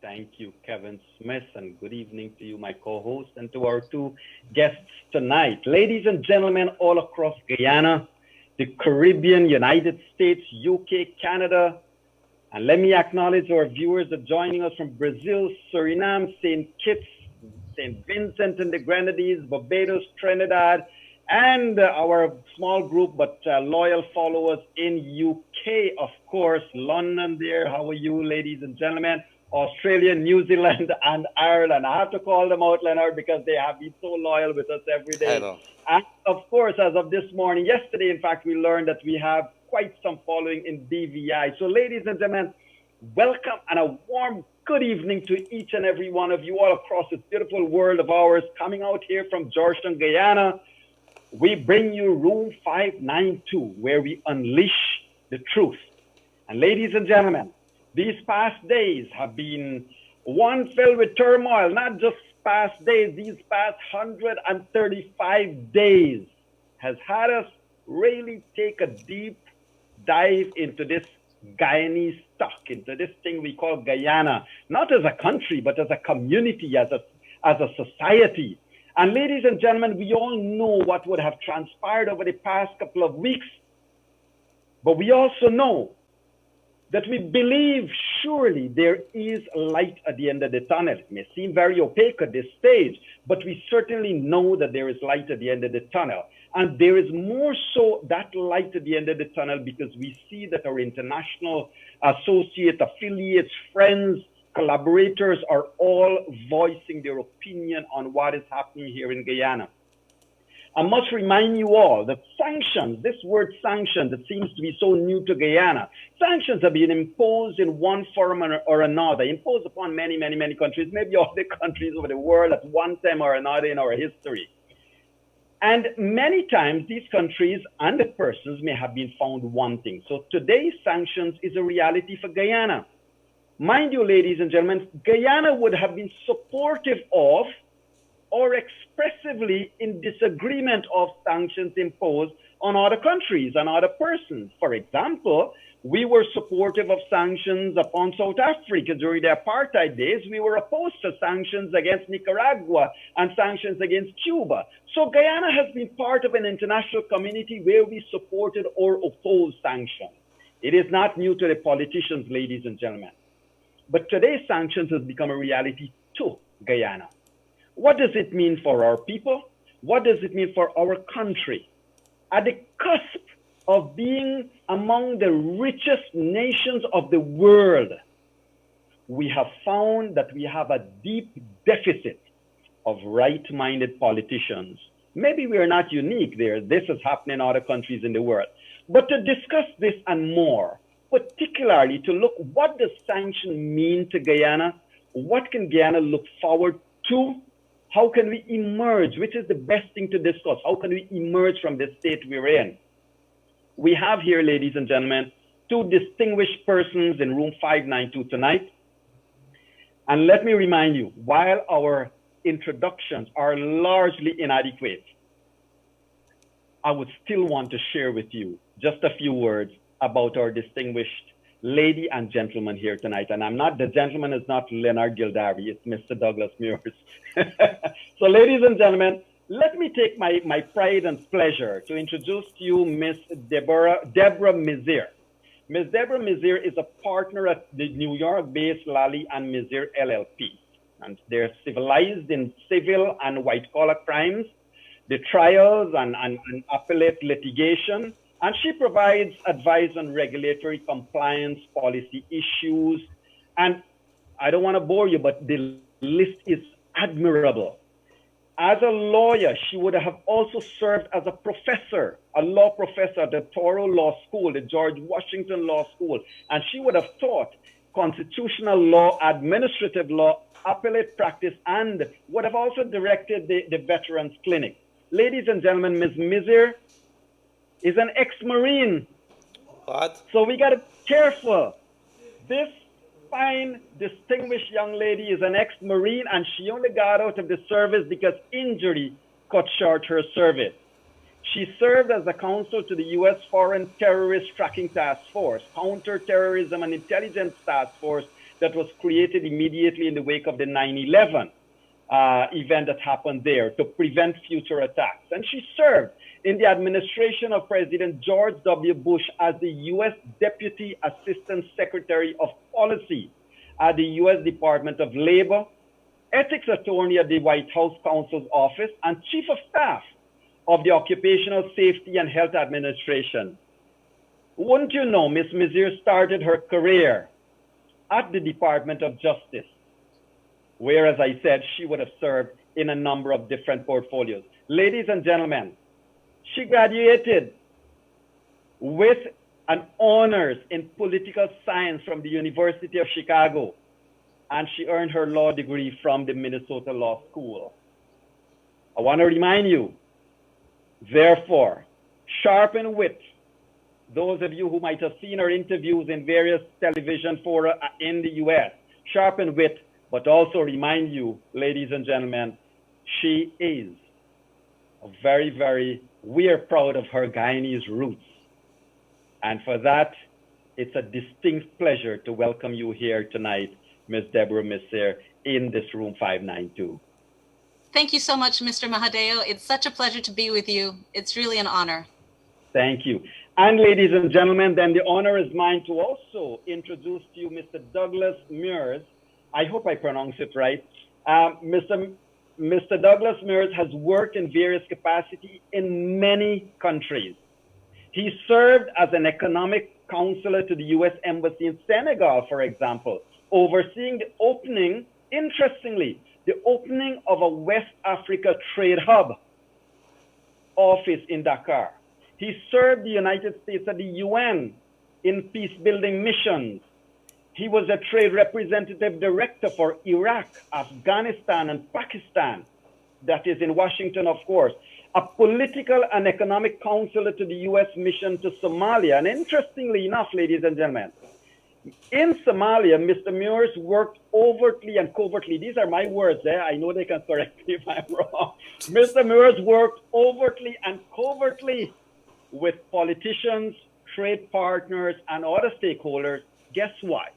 Thank you, Kevin Smith, and good evening to you, my co-host, and to our two guests tonight. Ladies and gentlemen, all across Guyana, the Caribbean, United States, UK, Canada, and let me acknowledge our viewers that are joining us from Brazil, Suriname, St. Kitts, St. Vincent and the Grenadines, Barbados, Trinidad, and our small group but loyal followers in UK, of course, London there. How are you, ladies and gentlemen? Australia, New Zealand, and Ireland. I have to call them out, Leonard, because they have been so loyal with us every day. Hello. And of course, as of this morning, yesterday, in fact, we learned that we have quite some following in BVI. So, ladies and gentlemen, welcome and a warm good evening to each and every one of you all across this beautiful world of ours. Coming out here from Georgetown, Guyana, we bring you room 592, where we unleash the truth. And ladies and gentlemen, these past days have been one filled with turmoil, not just past days, these past 135 days has had us really take a deep dive into this Guyanese stock, into this thing we call Guyana, not as a country, but as a community, as a society. And ladies and gentlemen, we all know what would have transpired over the past couple of weeks, but we also know that we believe surely there is light at the end of the tunnel. It may seem very opaque at this stage, but we certainly know that there is light at the end of the tunnel. And there is more so that light at the end of the tunnel because we see that our international associate, affiliates, friends, collaborators are all voicing their opinion on what is happening here in Guyana. I must remind you all that sanctions, this word sanctions, that seems to be so new to Guyana. Sanctions have been imposed in one form or another, imposed upon many, many, many countries, maybe all the countries over the world at one time or another in our history. And many times these countries and the persons may have been found wanting. So today's sanctions is a reality for Guyana. Mind you, ladies and gentlemen, Guyana would have been supportive of or expressively in disagreement of sanctions imposed on other countries and other persons. For example, we were supportive of sanctions upon South Africa during the apartheid days. We were opposed to sanctions against Nicaragua and sanctions against Cuba. So Guyana has been part of an international community where we supported or opposed sanctions. It is not new to the politicians, ladies and gentlemen. But today's sanctions has become a reality to Guyana. What does it mean for our people? What does it mean for our country? At the cusp of being among the richest nations of the world, we have found that we have a deep deficit of right-minded politicians. Maybe we are not unique there. This is happening in other countries in the world. But to discuss this and more, particularly to look what does sanction mean to Guyana, what can Guyana look forward to, how can we emerge, which is the best thing to discuss, how can we emerge from the state we're in? We have here, ladies and gentlemen, two distinguished persons in room 592 tonight. And let me remind you, while our introductions are largely inadequate, I would still want to share with you just a few words about our distinguished lady and gentleman here tonight. And the gentleman is not Leonard Gildari, it's Mr. Douglas Meurs. So ladies and gentlemen, let me take my pride and pleasure to introduce to you Miss Deborah Misir. Miss Deborah Misir is a partner at the New York-based Lally and Misir LLP. And they're civilized in civil and white-collar crimes, the trials and appellate litigation. And she provides advice on regulatory compliance, policy issues. And I don't want to bore you, but the list is admirable. As a lawyer, she would have also served as a professor, a law professor at the Touro Law School, the George Washington Law School. And she would have taught constitutional law, administrative law, appellate practice, and would have also directed the Veterans Clinic. Ladies and gentlemen, Ms. Misir is an ex-Marine. What? So we got to be careful. This fine, distinguished young lady is an ex-Marine, and she only got out of the service because injury cut short her service. She served as a counsel to the US Foreign Terrorist Tracking Task Force, Counterterrorism and Intelligence Task Force, that was created immediately in the wake of the 9/11 event that happened there to prevent future attacks. And she served in the administration of President George W. Bush as the U.S. Deputy Assistant Secretary of Policy at the U.S. Department of Labor, Ethics Attorney at the White House Counsel's Office, and Chief of Staff of the Occupational Safety and Health Administration. Wouldn't you know, Ms. Misir started her career at the Department of Justice, where, as I said, she would have served in a number of different portfolios. Ladies and gentlemen, she graduated with an honors in political science from the University of Chicago, and she earned her law degree from the Minnesota Law School. I want to remind you, therefore, sharpen wit. Those of you who might have seen her interviews in various television fora in the US, sharpen wit, but also remind you, ladies and gentlemen, she is we are proud of her Guyanese roots. And for that, it's a distinct pleasure to welcome you here tonight, Ms. Deborah Misir, in this room 592. Thank you so much, Mr. Mahadeo. It's such a pleasure to be with you. It's really an honor. Thank you. And ladies and gentlemen, then the honor is mine to also introduce to you Mr. Douglas Meurs. I hope I pronounce it right. Mr. Douglas Meurs has worked in various capacities in many countries. He served as an economic counselor to the U.S. Embassy in Senegal, for example, overseeing the opening, interestingly, the opening of a West Africa trade hub office in Dakar. He served the United States at the UN in peace-building missions. He was a trade representative director for Iraq, Afghanistan, and Pakistan. That is in Washington, of course. A political and economic counselor to the U.S. mission to Somalia. And interestingly enough, ladies and gentlemen, in Somalia, Mr. Meurs worked overtly and covertly. These are my words. I know they can correct me if I'm wrong. Mr. Meurs worked overtly and covertly with politicians, trade partners, and other stakeholders. Guess why?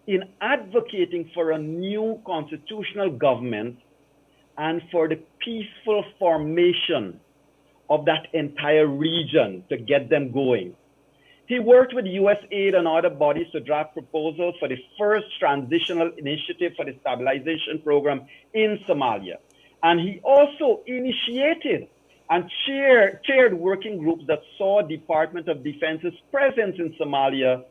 In advocating for a new constitutional government and for the peaceful formation of that entire region to get them going. He worked with USAID and other bodies to draft proposals for the first transitional initiative for the stabilization program in Somalia. And he also initiated and chaired working groups that saw Department of Defense's presence in Somalia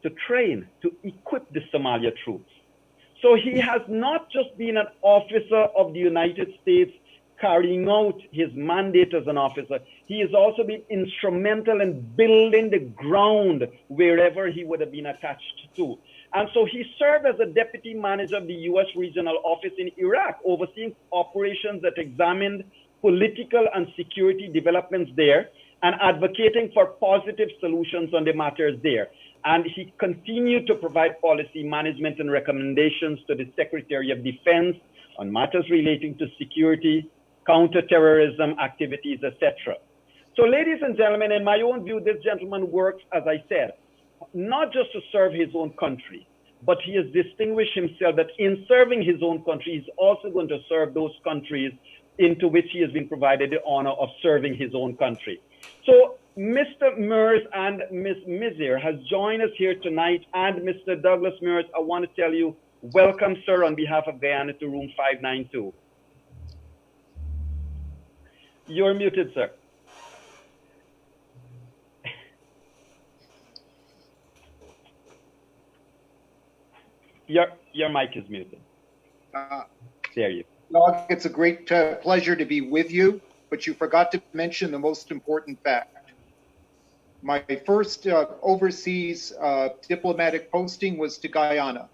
to train, to equip the Somalia troops. So he has not just been an officer of the United States carrying out his mandate as an officer. He has also been instrumental in building the ground wherever he would have been attached to. And so he served as a deputy manager of the U.S. regional office in Iraq, overseeing operations that examined political and security developments there and advocating for positive solutions on the matters there. And he continued to provide policy management and recommendations to the Secretary of Defense on matters relating to security, counterterrorism activities, etc. So ladies and gentlemen, in my own view, this gentleman works, as I said, not just to serve his own country, but he has distinguished himself that in serving his own country, he's also going to serve those countries into which he has been provided the honor of serving his own country. So Mr. Meurs and Ms. Misir has joined us here tonight, and Mr. Douglas Meurs, I want to tell you, welcome, sir, on behalf of Guyana to room 592. You're muted, sir. Your mic is muted. There you go. It's a great pleasure to be with you, but you forgot to mention the most important fact. My first overseas diplomatic posting was to Guyana.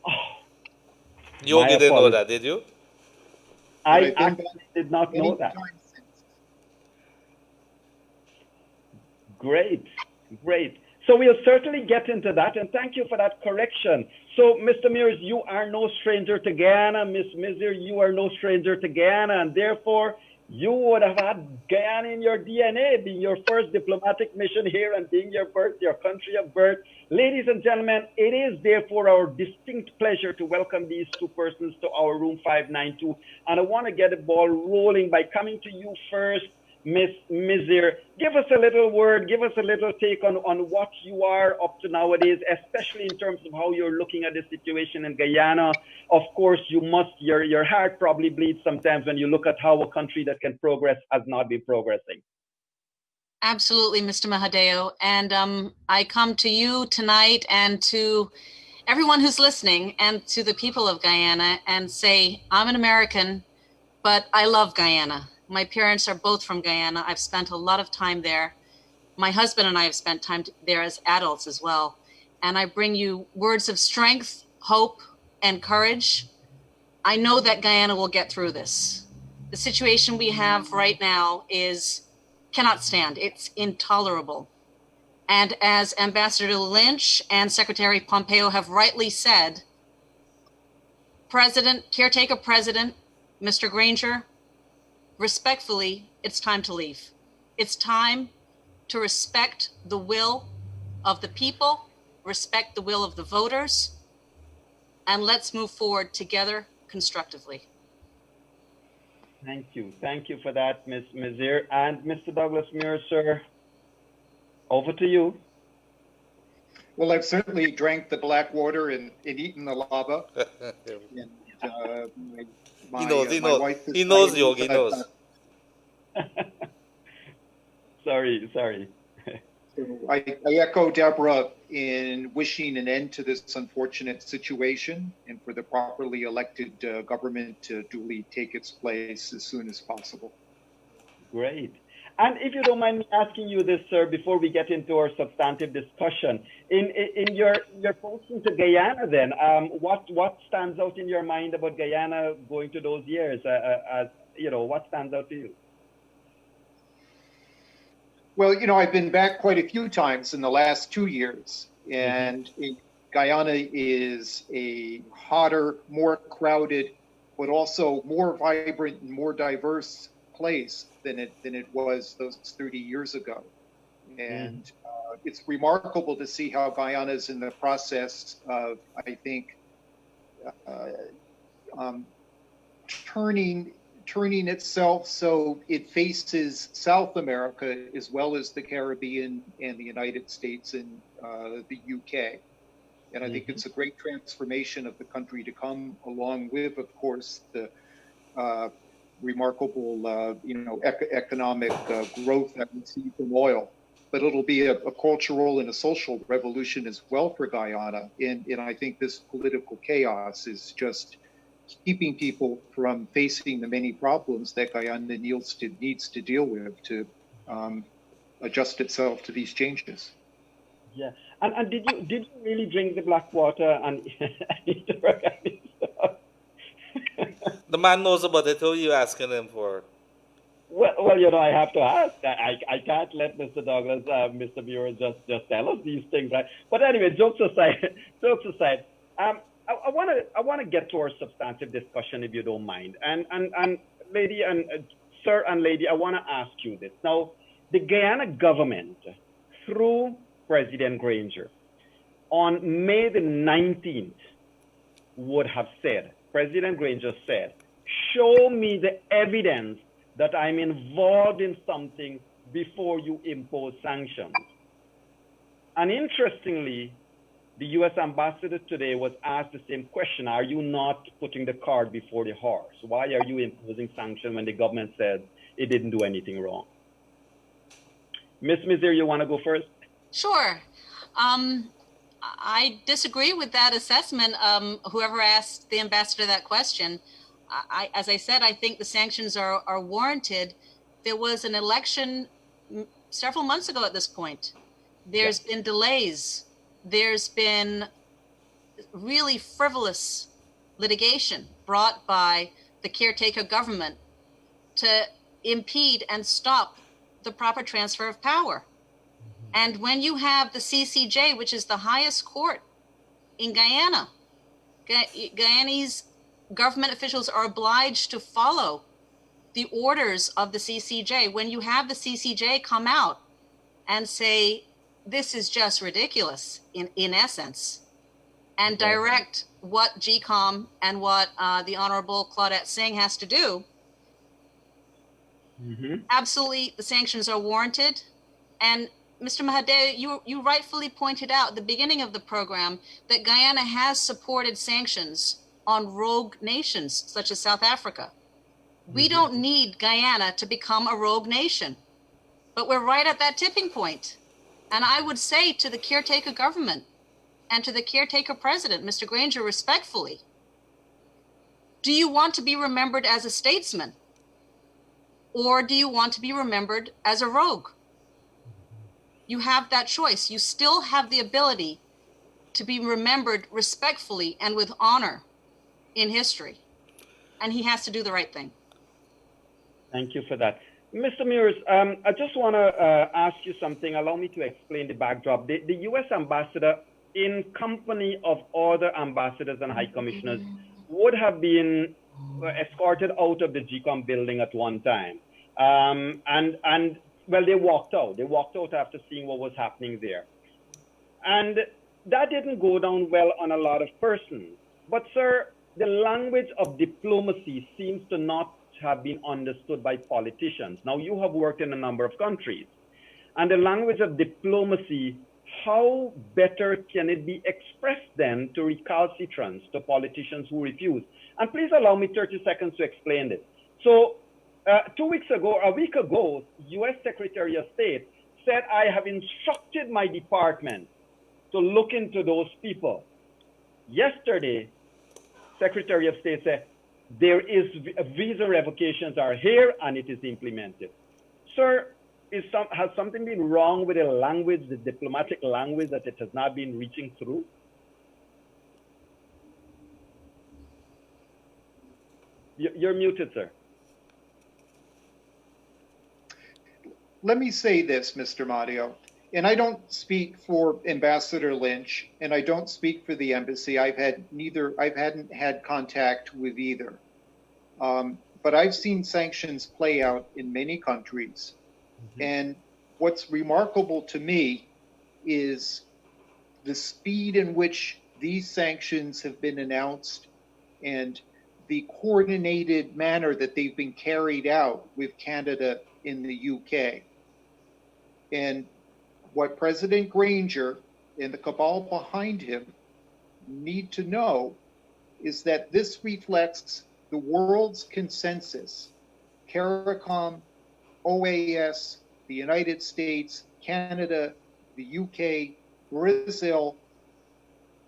Oh, you didn't know that, did you? I actually did not know that. Great, great. So we'll certainly get into that, and thank you for that correction. So, Mr. Meurs, you are no stranger to Guyana. Ms. Misir, you are no stranger to Guyana, and therefore, you would have had Guyana in your DNA, being your first diplomatic mission here and being your country of birth. Ladies and gentlemen, it is therefore our distinct pleasure to welcome these two persons to our room 592. And I want to get the ball rolling by coming to you first, Miss Misir. Give us a little word, give us a little take on what you are up to nowadays, especially in terms of how you're looking at the situation in Guyana. Of course, your heart probably bleeds sometimes when you look at how a country that can progress has not been progressing. Absolutely, Mr. Mahadeo. And I come to you tonight and to everyone who's listening and to the people of Guyana and say, I'm an American, but I love Guyana. My parents are both from Guyana. I've spent a lot of time there. My husband and I have spent time there as adults as well. And I bring you words of strength, hope, and courage. I know that Guyana will get through this. The situation we have right now cannot stand. It's intolerable. And as Ambassador Lynch and Secretary Pompeo have rightly said, caretaker President, Mr. Granger, respectfully, it's time to leave. It's time to respect the will of the people, respect the will of the voters, and let's move forward together constructively. Thank you. Thank you for that, Ms. Misir. And Mr. Douglas Meurs, sir, over to you. Well, I've certainly drank the black water and eaten the lava. And, my wife is He knows, Yogi, he knows. Sorry. So I echo Deborah in wishing an end to this unfortunate situation and for the properly elected government to duly take its place as soon as possible. Great. And if you don't mind me asking you this, sir, before we get into our substantive discussion, in your posting to Guyana, then, what stands out in your mind about Guyana going to those years? What stands out to you? Well, I've been back quite a few times in the last 2 years, and Guyana is a hotter, more crowded, but also more vibrant and more diverse place than it was those 30 years ago. And it's remarkable to see how Guyana is in the process of, I think, turning itself so it faces South America as well as the Caribbean and the United States and the UK. And I think it's a great transformation of the country to come, along with, of course, the remarkable, economic growth that we see from oil. But it'll be a cultural and a social revolution as well for Guyana. And I think this political chaos is just keeping people from facing the many problems that Guyana needs to deal with to adjust itself to these changes. Yeah, and did you really drink the black water and eat the organic stuff? The man knows about it. Who are you asking him for? Well, I have to ask. I can't let Mr. Douglas, Mr. Meurs just tell us these things, right? But anyway, jokes aside. I want to get to our substantive discussion, if you don't mind. And lady and sir and lady, I want to ask you this. Now, the Guyana government, through President Granger, on May the 19th, would have said, President Granger said, show me the evidence that I'm involved in something before you impose sanctions. And interestingly, the U.S. ambassador today was asked the same question. Are you not putting the cart before the horse? Why are you imposing sanctions when the government said it didn't do anything wrong? Ms. Misir, you want to go first? Sure. I disagree with that assessment. Whoever asked the ambassador that question, as I said, I think the sanctions are warranted. There was an election several months ago at this point. There's been delays. There's been really frivolous litigation brought by the caretaker government to impede and stop the proper transfer of power. And when you have the CCJ, which is the highest court in Guyana, Guyanese government officials are obliged to follow the orders of the CCJ. When you have the CCJ come out and say, this is just ridiculous in essence, and direct what GCOM and what the Honorable Claudette Singh has to do, absolutely the sanctions are warranted. And Mr. Mahadeo, you rightfully pointed out at the beginning of the program that Guyana has supported sanctions on rogue nations such as South Africa. We don't need Guyana to become a rogue nation, but we're right at that tipping point. And I would say to the caretaker government and to the caretaker president, Mr. Granger, respectfully, do you want to be remembered as a statesman, or do you want to be remembered as a rogue? You have that choice. You still have the ability to be remembered respectfully and with honor in history. And he has to do the right thing. Thank you for that. Mr. Meurs, I just want to ask you something. Allow me to explain the backdrop. The U.S. ambassador, in company of other ambassadors and high commissioners, would have been escorted out of the GCOM building at one time. And well, they walked out. They walked out after seeing what was happening there. And that didn't go down well on a lot of persons. But, sir, the language of diplomacy seems to not have been understood by politicians. Now, you have worked in a number of countries. And the language of diplomacy, how better can it be expressed then to recalcitrants, to politicians who refuse? And please allow me 30 seconds to explain this. So, 2 weeks ago, a week ago, US Secretary of State said, I have instructed my department to look into those people. Yesterday, Secretary of State said, there is visa revocations are here and it is implemented. Sir, has something been wrong with the language, the diplomatic language, that it has not been reaching through? You're muted, sir. Let me say this, Mr. Matteo, and I don't speak for Ambassador Lynch, and I don't speak for the embassy. I hadn't had contact with either. But I've seen sanctions play out in many countries. And what's remarkable to me is the speed in which these sanctions have been announced and the coordinated manner that they've been carried out with Canada in the UK. And what President Granger and the cabal behind him need to know is that this reflects the world's consensus. CARICOM, OAS, the United States, Canada, the UK, Brazil,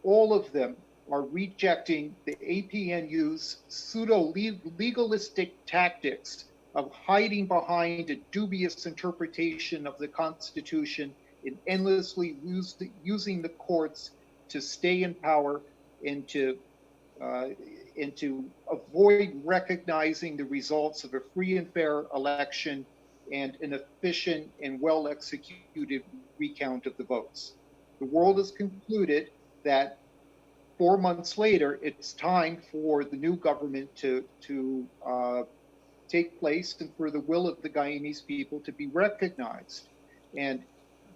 all of them are rejecting the APNU's pseudo-legalistic tactics of hiding behind a dubious interpretation of the Constitution and endlessly using the courts to stay in power and to avoid recognizing the results of a free and fair election and an efficient and well-executed recount of the votes. The world has concluded that 4 months later, it's time for the new government to take place and for the will of the Guyanese people to be recognized. And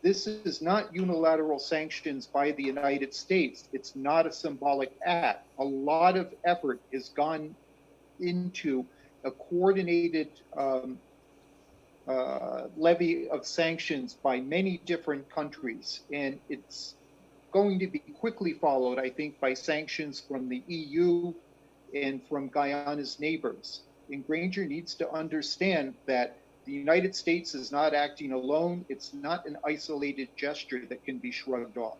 this is not unilateral sanctions by the United States. It's not a symbolic act. A lot of effort has gone into a coordinated levy of sanctions by many different countries. And it's going to be quickly followed, I think, by sanctions from the EU and from Guyana's neighbors. And Granger needs to understand that the United States is not acting alone. It's not an isolated gesture that can be shrugged off.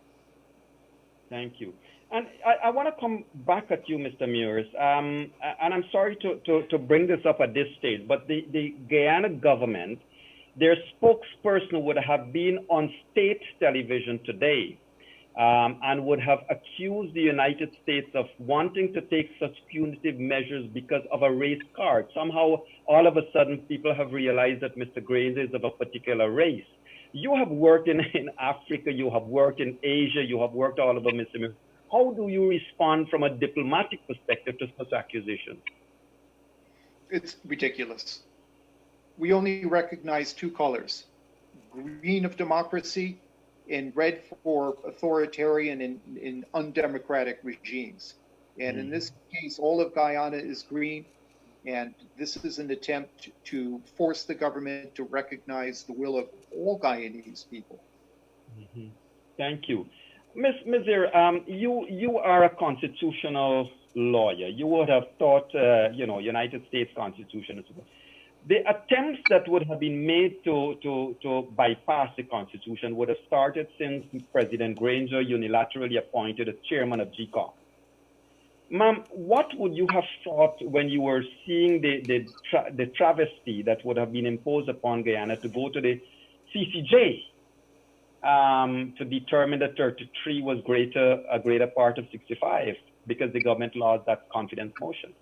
Thank you. And I want to come back at you, Mr. Meurs. And I'm sorry to bring this up at this stage, but the Guyana government, their spokesperson would have been on state television today and would have accused the United States of wanting to take such punitive measures because of a race card. Somehow, all of a sudden, people have realized that Mr. Granger is of a particular race. You have worked in Africa, you have worked in Asia, you have worked all over, Mr. Meurs. How do you respond from a diplomatic perspective to such accusations? It's ridiculous. we only recognize two colors, green of democracy and red for authoritarian and undemocratic regimes. And in this case, all of Guyana is green. And this is an attempt to force the government to recognize the will of all Guyanese people. Thank you. Ms. Misir, you are a constitutional lawyer. You would have thought, United States Constitution. The attempts that would have been made to bypass the Constitution would have started since President Granger unilaterally appointed as chairman of GCOC. Ma'am, what would you have thought when you were seeing the travesty that would have been imposed upon Guyana to go to the CCJ to determine that 33 was a greater part of 65 because the government lost that confidence motion?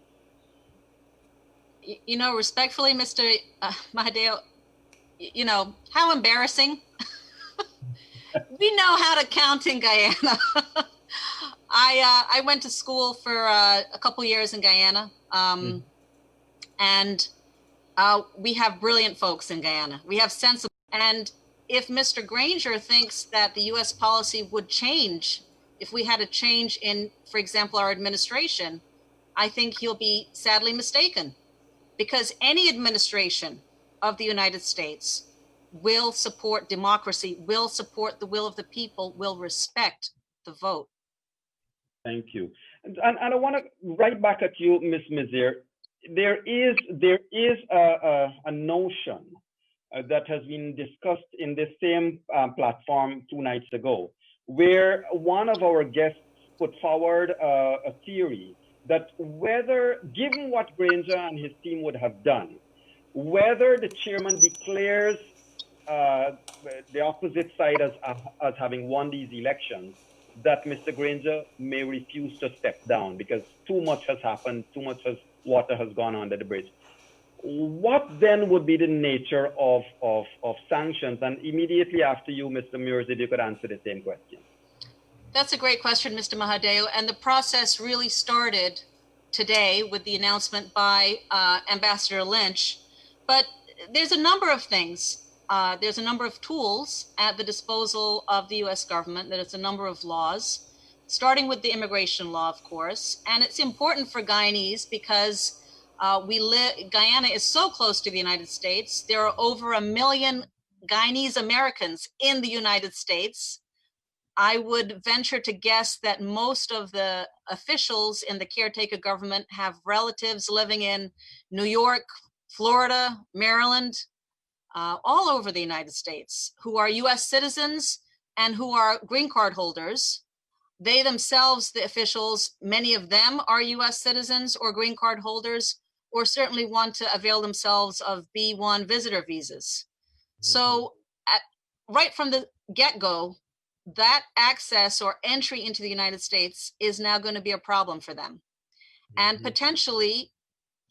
Respectfully, Mr. Mahadeo, how embarrassing. We know how to count in Guyana. I went to school for a couple years in Guyana, and we have brilliant folks in Guyana. We have sensible, and if Mr. Granger thinks that the U.S. policy would change if we had a change in, for example, our administration, I think he'll be sadly mistaken, because any administration of the United States will support democracy, will support the will of the people, will respect the vote. Thank you. And I want to write back at you, Ms. Misir. There is a notion that has been discussed in the same platform 2 nights ago, where one of our guests put forward a theory that whether, given what Granger and his team would have done, whether the chairman declares the opposite side as having won these elections, that Mr. Granger may refuse to step down because too much has happened, water has gone under the bridge. What then would be the nature of sanctions? And immediately after you, Mr. Meurs, if you could answer the same question. That's a great question, Mr. Mahadeo. And the process really started today with the announcement by Ambassador Lynch. But there's a number of things. There's a number of tools at the disposal of the U.S. government. There's a number of laws, starting with the immigration law, of course. And it's important for Guyanese because Guyana is so close to the United States. There are over 1 million Guyanese Americans in the United States. I would venture to guess that most of the officials in the caretaker government have relatives living in New York, Florida, Maryland, all over the United States, who are U.S. citizens and who are green card holders. They themselves, the officials, many of them are U.S. citizens or green card holders, or certainly want to avail themselves of B-1 visitor visas. So right from the get-go, that access or entry into the United States is now going to be a problem for them, and potentially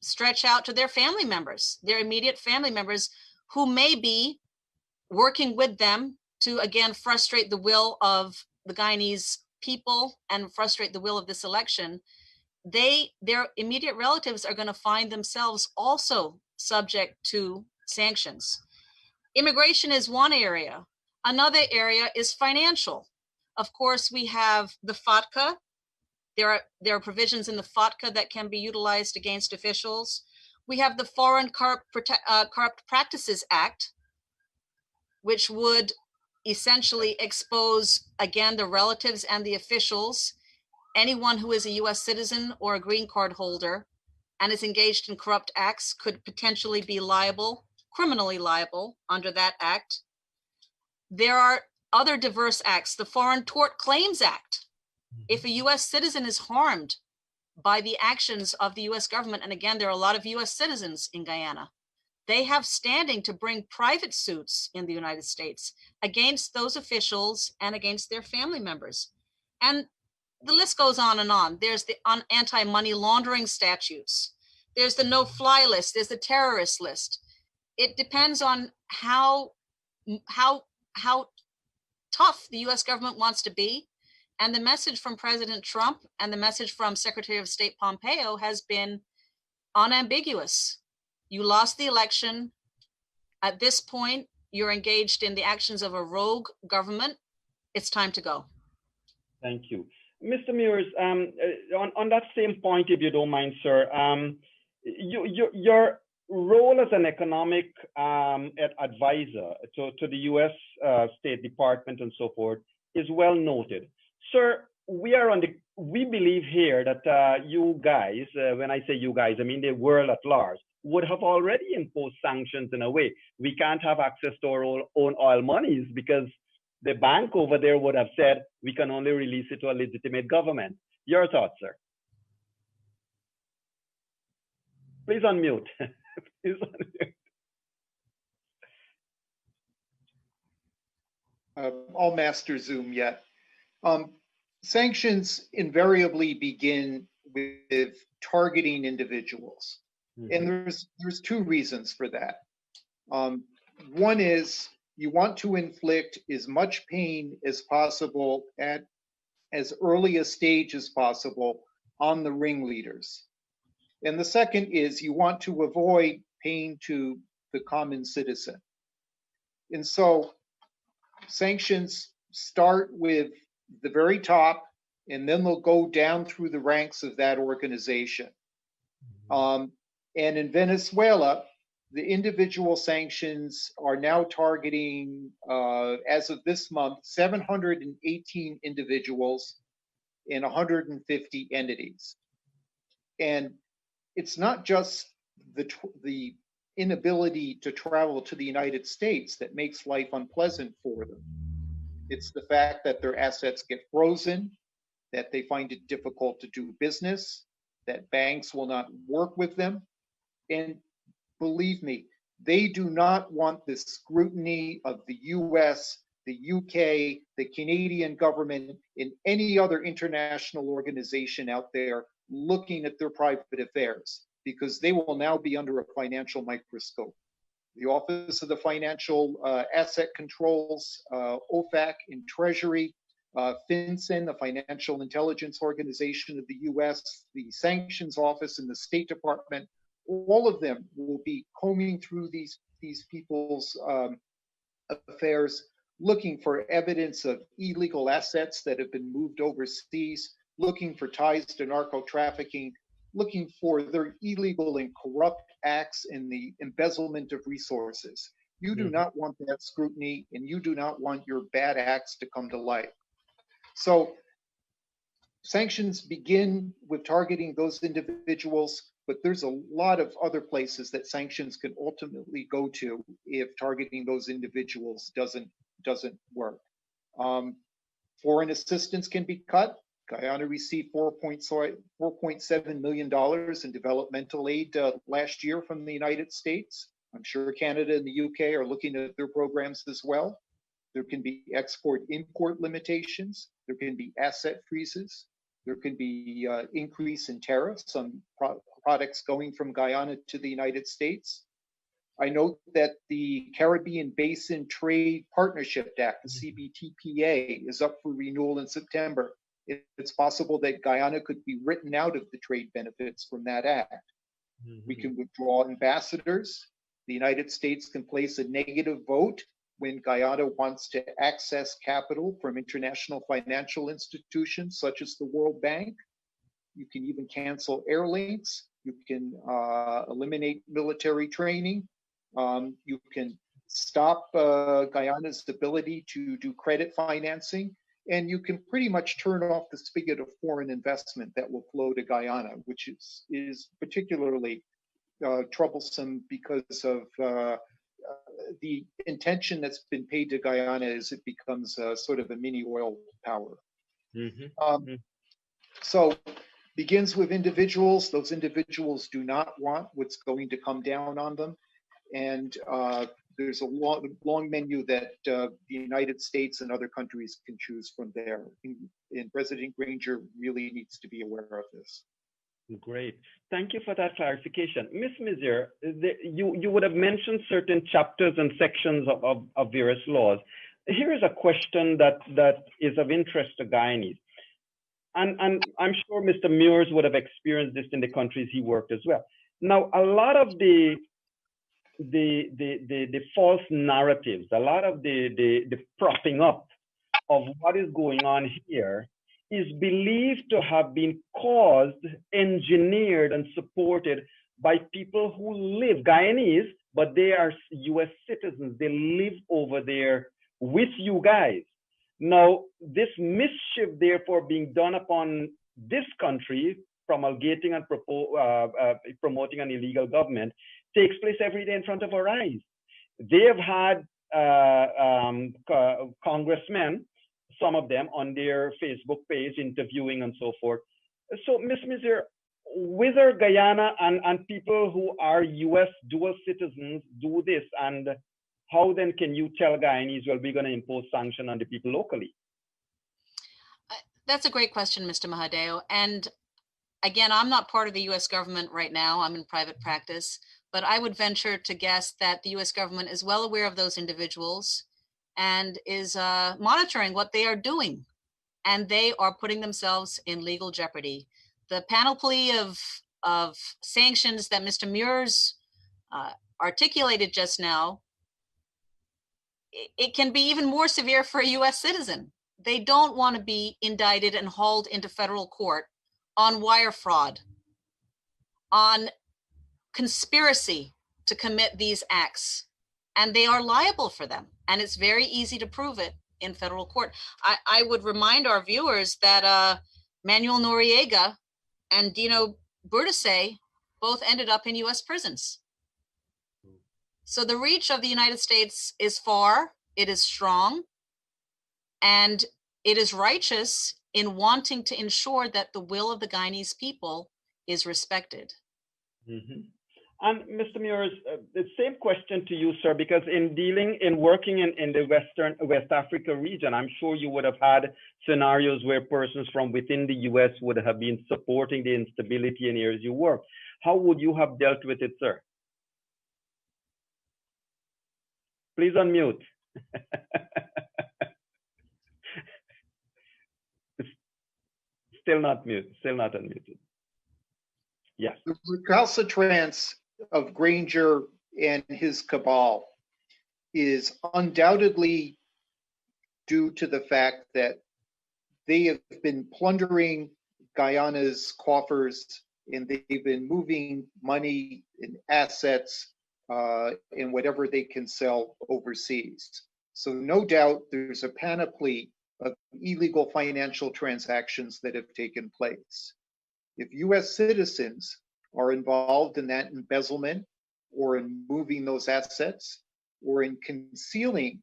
stretch out to their family members, their immediate family members, who may be working with them to, again, frustrate the will of the Guyanese people and frustrate the will of this election. Their immediate relatives are going to find themselves also subject to sanctions. Immigration is one area. Another area is financial. Of course, we have the FATCA. There are provisions in the FATCA that can be utilized against officials. We have the Foreign Corrupt Practices Act, which would essentially expose, again, the relatives and the officials. Anyone who is a U.S. citizen or a green card holder and is engaged in corrupt acts could potentially be liable, criminally liable under that act. There are other diverse acts, the Foreign Tort Claims Act. If a U.S. citizen is harmed by the actions of the U.S. government, and again, there are a lot of U.S. citizens in Guyana, they have standing to bring private suits in the United States against those officials and against their family members. And the list goes on and on. There's the anti-money laundering statutes. There's the no-fly list. There's the terrorist list. It depends on how tough the U.S. government wants to be. And the message from President Trump and the message from Secretary of State Pompeo has been unambiguous. You lost the election. At this point, you're engaged in the actions of a rogue government. It's time to go. Thank you. Mr. Meurs, on that same point, if you don't mind, sir, your role as an economic advisor to the US State Department and so forth is well noted. Sir, we believe here that you guys, when I say you guys, I mean the world at large, would have already imposed sanctions in a way. We can't have access to our own oil monies because the bank over there would have said we can only release it to a legitimate government. Your thoughts, sir? Please unmute. Please unmute. I'll master Zoom yet. Sanctions invariably begin with targeting individuals. And there's two reasons for that. One is you want to inflict as much pain as possible at as early a stage as possible on the ringleaders. And the second is you want to avoid pain to the common citizen. And so sanctions start with the very top, and then they'll go down through the ranks of that organization. And in Venezuela, the individual sanctions are now targeting, as of this month, 718 individuals in 150 entities. And it's not just the inability to travel to the United States that makes life unpleasant for them. It's the fact that their assets get frozen, that they find it difficult to do business, that banks will not work with them. And believe me, they do not want the scrutiny of the US, the UK, the Canadian government, and any other international organization out there looking at their private affairs, because they will now be under a financial microscope. The Office of the Financial Asset Controls, OFAC in Treasury, FinCEN, the Financial Intelligence Organization of the US, the Sanctions Office in the State Department, all of them will be combing through these people's affairs, looking for evidence of illegal assets that have been moved overseas, looking for ties to narco trafficking, looking for their illegal and corrupt acts in the embezzlement of resources. You do not want that scrutiny, and you do not want your bad acts to come to light. So sanctions begin with targeting those individuals, but there's a lot of other places that sanctions can ultimately go to if targeting those individuals doesn't work. Foreign assistance can be cut. Guyana received $4.7 million in developmental aid last year from the United States. I'm sure Canada and the UK are looking at their programs as well. There can be export-import limitations. There can be asset freezes. There can be increase in tariffs on products going from Guyana to the United States. I note that the Caribbean Basin Trade Partnership Act, the CBTPA, is up for renewal in September. It's possible that Guyana could be written out of the trade benefits from that act. We can withdraw ambassadors. The United States can place a negative vote when Guyana wants to access capital from international financial institutions such as the World Bank. You can even cancel air links. You can eliminate military training. You can stop Guyana's ability to do credit financing. And you can pretty much turn off the spigot of foreign investment that will flow to Guyana, which is particularly troublesome because of the intention that's been paid to Guyana as it becomes sort of a mini oil power. So begins with individuals. Those individuals do not want what's going to come down on them. And there's a long menu that the United States and other countries can choose from there. And President Granger really needs to be aware of this. Great. Thank you for that clarification. Ms. Misir, you would have mentioned certain chapters and sections of various laws. Here is a question that is of interest to Guyanese. And I'm sure Mr. Meurs would have experienced this in the countries he worked as well. Now, a lot of the the false narratives, a lot of the propping up of what is going on here is believed to have been caused, engineered, and supported by people who live, Guyanese, but they are US citizens. They live over there with you guys. Now, this mischief, therefore, being done upon this country, promulgating and promoting an illegal government, takes place every day in front of our eyes. They have had congressmen, some of them, on their Facebook page interviewing and so forth. So, Ms. Misir, whether Guyana and people who are US dual citizens do this, and how then can you tell Guyanese, well, we're going to impose sanction on the people locally? That's a great question, Mr. Mahadeo. And again, I'm not part of the US government right now. I'm in private practice, but I would venture to guess that the US government is well aware of those individuals and is monitoring what they are doing. And they are putting themselves in legal jeopardy. The panoply of sanctions that Mr. Meurs articulated just now, it can be even more severe for a US citizen. They don't want to be indicted and hauled into federal court on wire fraud, on conspiracy to commit these acts, and they are liable for them. And it's very easy to prove it in federal court. I would remind our viewers that Manuel Noriega and Dino Burdase both ended up in US prisons. So the reach of the United States is far, it is strong, and it is righteous in wanting to ensure that the will of the Guyanese people is respected. Mm-hmm. And Mr. Meurs, the same question to you, sir, because in working in the West Africa region, I'm sure you would have had scenarios where persons from within the US would have been supporting the instability in areas you work. How would you have dealt with it, sir? Please unmute. Still not unmuted. Yes. The recalcitrance of Granger and his cabal is undoubtedly due to the fact that they have been plundering Guyana's coffers, and they've been moving money and assets and whatever they can sell overseas. So no doubt there's a panoply of illegal financial transactions that have taken place. If US citizens are involved in that embezzlement or in moving those assets or in concealing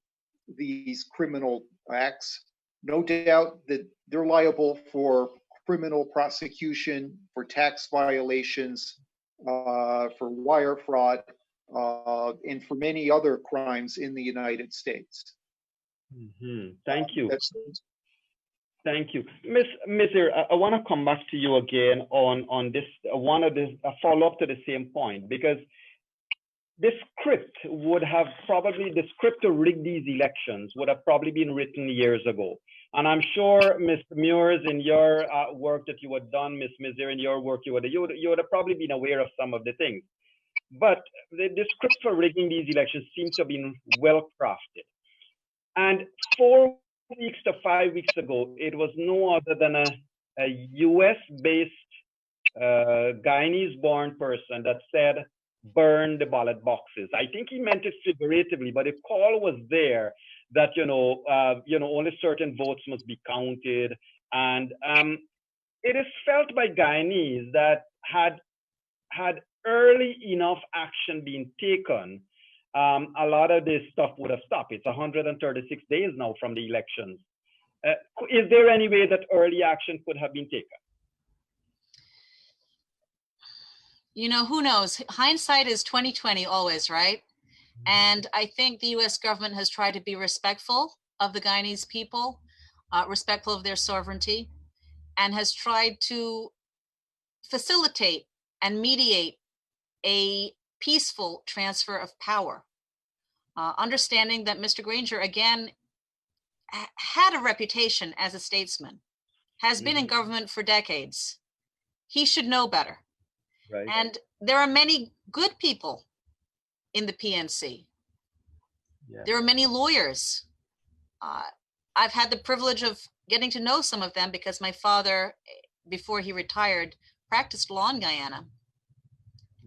these criminal acts, no doubt that they're liable for criminal prosecution, for tax violations, for wire fraud, and for many other crimes in the United States. Mm-hmm. Thank you. Thank you. Ms. Misir, I want to come back to you again on this, a follow-up to the same point, because the script to rig these elections would have probably been written years ago. And I'm sure, Mr. Meurs, in your work that you had done, Ms. Misir, in your work you would have probably been aware of some of the things. But the script for rigging these elections seems to have been well crafted. And 4 weeks to 5 weeks ago, it was no other than a US-based Guyanese-born person that said, burn the ballot boxes. I think he meant it figuratively, but the call was there that, only certain votes must be counted. And it is felt by Guyanese that had early enough action been taken, a lot of this stuff would have stopped. It's 136 days now from the elections. Is there any way that early action could have been taken? Who knows? Hindsight is 20/20 always, right? And I think the US government has tried to be respectful of the Guyanese people, respectful of their sovereignty, and has tried to facilitate and mediate a peaceful transfer of power, understanding that Mr. Granger, again, had a reputation as a statesman, has been in government for decades. He should know better. Right. And there are many good people in the PNC. Yeah. There are many lawyers. I've had the privilege of getting to know some of them because my father, before he retired, practiced law in Guyana,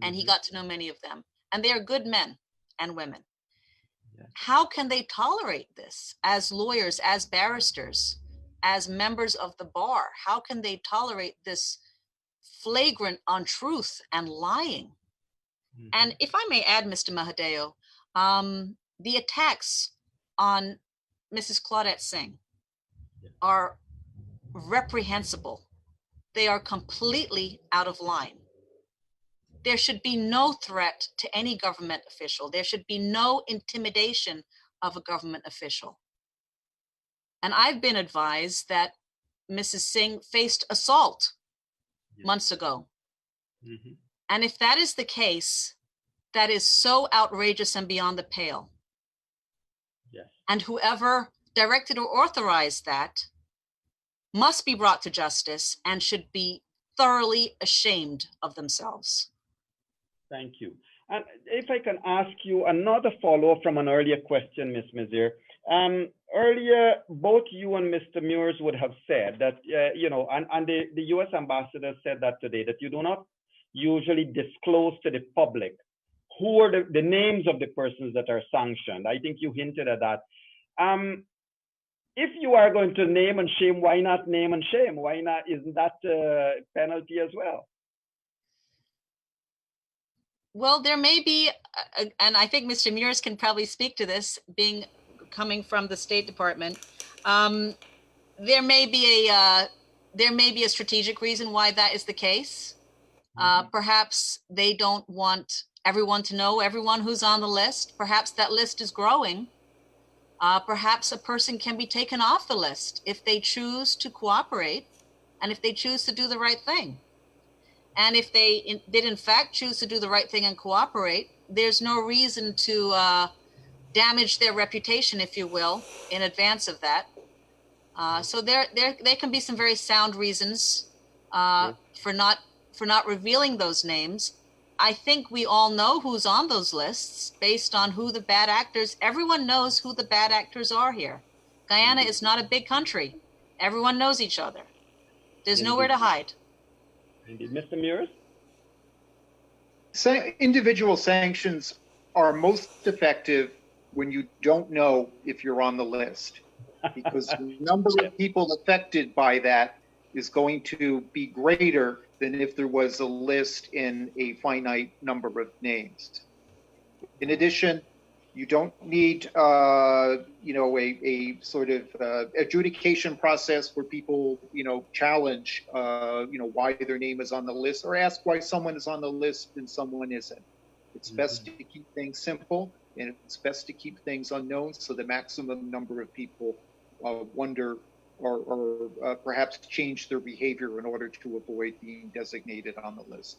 and he got to know many of them. And they are good men and women. Yeah. How can they tolerate this as lawyers, as barristers, as members of the bar? How can they tolerate this flagrant untruth and lying? And if I may add, Mr. Mahadeo, the attacks on Mrs. Claudette Singh are reprehensible. They are completely out of line. There should be no threat to any government official. There should be no intimidation of a government official. And I've been advised that Mrs. Singh faced assault months ago. And if that is the case, that is so outrageous and beyond the pale. Yes. And whoever directed or authorized that must be brought to justice and should be thoroughly ashamed of themselves. Thank you. And if I can ask you another follow-up from an earlier question, Ms. Misir. Earlier, both you and Mr. Meurs would have said that, and the U.S. ambassador said that today, that you do not usually disclose to the public who are the names of the persons that are sanctioned. I think you hinted at that. If you are going to name and shame, why not name and shame? Why not? Isn't that a penalty as well? Well, there may be, and I think Mr. Meurs can probably speak to this, coming from the State Department. There may be a strategic reason why that is the case. Perhaps they don't want everyone to know everyone who's on the list. Perhaps that list is growing. Perhaps a person can be taken off the list if they choose to cooperate and if they choose to do the right thing. And if they did in fact choose to do the right thing and cooperate, there's no reason to damage their reputation, if you will, in advance of that. So there can be some very sound reasons for not revealing those names. I think we all know who's on those lists based on who the bad actors. Everyone knows who the bad actors are here. Guyana is not a big country. Everyone knows each other. There's nowhere to hide. Indeed. Mr. Meurs? Individual sanctions are most effective when you don't know if you're on the list, because the number of people affected by that is going to be greater than if there was a list in a finite number of names. In addition, you don't need a sort of adjudication process where people challenge why their name is on the list or ask why someone is on the list and someone isn't. It's best to keep things simple, and it's best to keep things unknown so the maximum number of people wonder or perhaps change their behavior in order to avoid being designated on the list.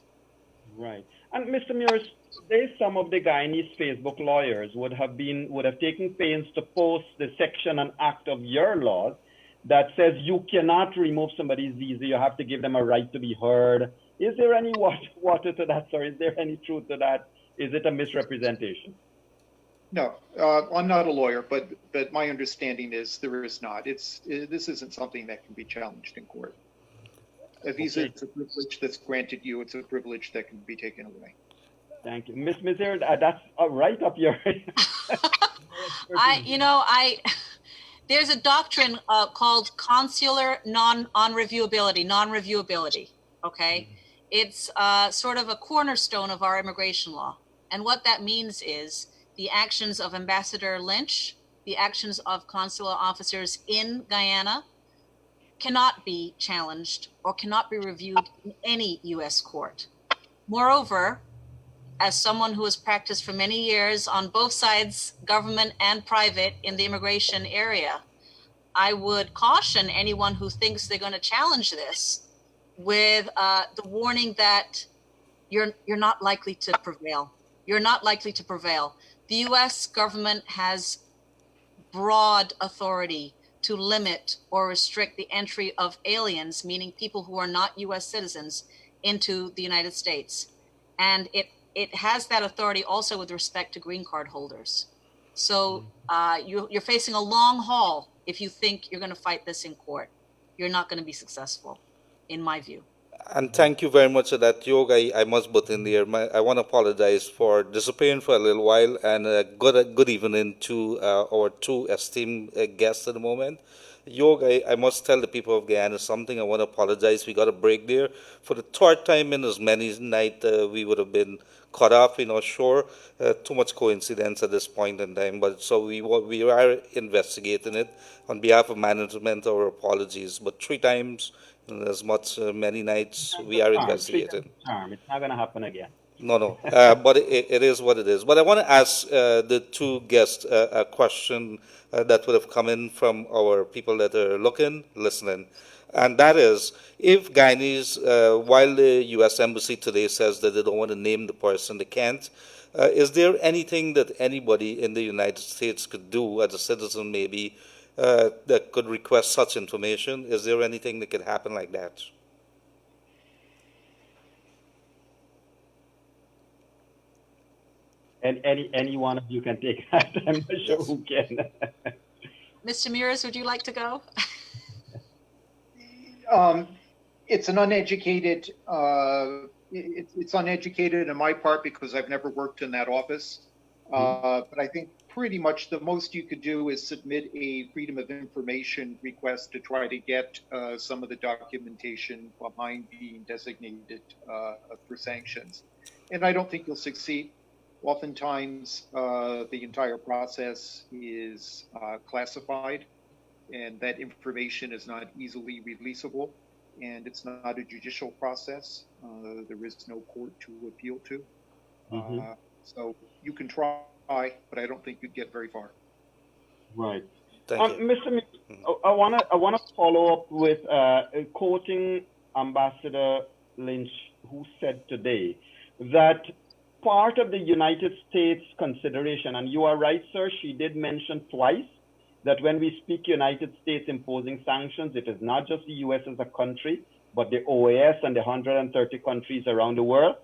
Right. And Mr. Meurs, today some of the Guyanese Facebook lawyers would have taken pains to post the section and act of your laws that says you cannot remove somebody's visa. You have to give them a right to be heard. Is there any water to that, sir? Is there any truth to that? Is it a misrepresentation? No, I'm not a lawyer, but my understanding is there is not. This isn't something that can be challenged in court. A visa is a privilege that's granted you. It's a privilege that can be taken away. Thank you. Ms. Misir, that's right up your... There's a doctrine called consular non-reviewability, okay? It's sort of a cornerstone of our immigration law. And what that means is the actions of Ambassador Lynch, the actions of consular officers in Guyana cannot be challenged or cannot be reviewed in any U.S. court. Moreover, as someone who has practiced for many years on both sides, government and private, in the immigration area, I would caution anyone who thinks they're going to challenge this with the warning that you're not likely to prevail. You're not likely to prevail. The U.S. government has broad authority to limit or restrict the entry of aliens, meaning people who are not U.S. citizens, into the United States. And it it has that authority also with respect to green card holders. So you're facing a long haul if you think you're going to fight this in court. You're not going to be successful, in my view. And thank you very much for that, Yog. I must put in there. I want to apologize for disappearing for a little while, and good evening to our two esteemed guests at the moment. Yog, I must tell the people of Guyana something. I want to apologize. We got a break there. For the third time in as many night, we would have been caught up, sure. Too much coincidence at this point in time. But so we are investigating it on behalf of management. Our apologies. But three times in as much many nights we are investigating. It's not going to happen again. No. But it is what it is. But I want to ask the two guests a question that would have come in from our people that are listening. And that is, if Guyanese, while the U.S. Embassy today says that they don't want to name the person, they can't, is there anything that anybody in the United States could do, as a citizen maybe, that could request such information? Is there anything that could happen like that? And any one of you can take that. I'm not sure who can. Mr. Meurs, would you like to go? It's an uneducated. It's uneducated on my part because I've never worked in that office. But I think pretty much the most you could do is submit a Freedom of Information request to try to get some of the documentation behind being designated for sanctions. And I don't think you'll succeed. Oftentimes, the entire process is classified, and that information is not easily releasable, and it's not a judicial process. There is no court to appeal to. So you can try, but I don't think you'd get very far. Right. Thank you. Mr. Meurs, I wanna follow up with quoting Ambassador Lynch, who said today that part of the United States consideration, and you are right, sir, she did mention twice that when we speak United States imposing sanctions, it is not just the U.S. as a country, but the OAS and the 130 countries around the world.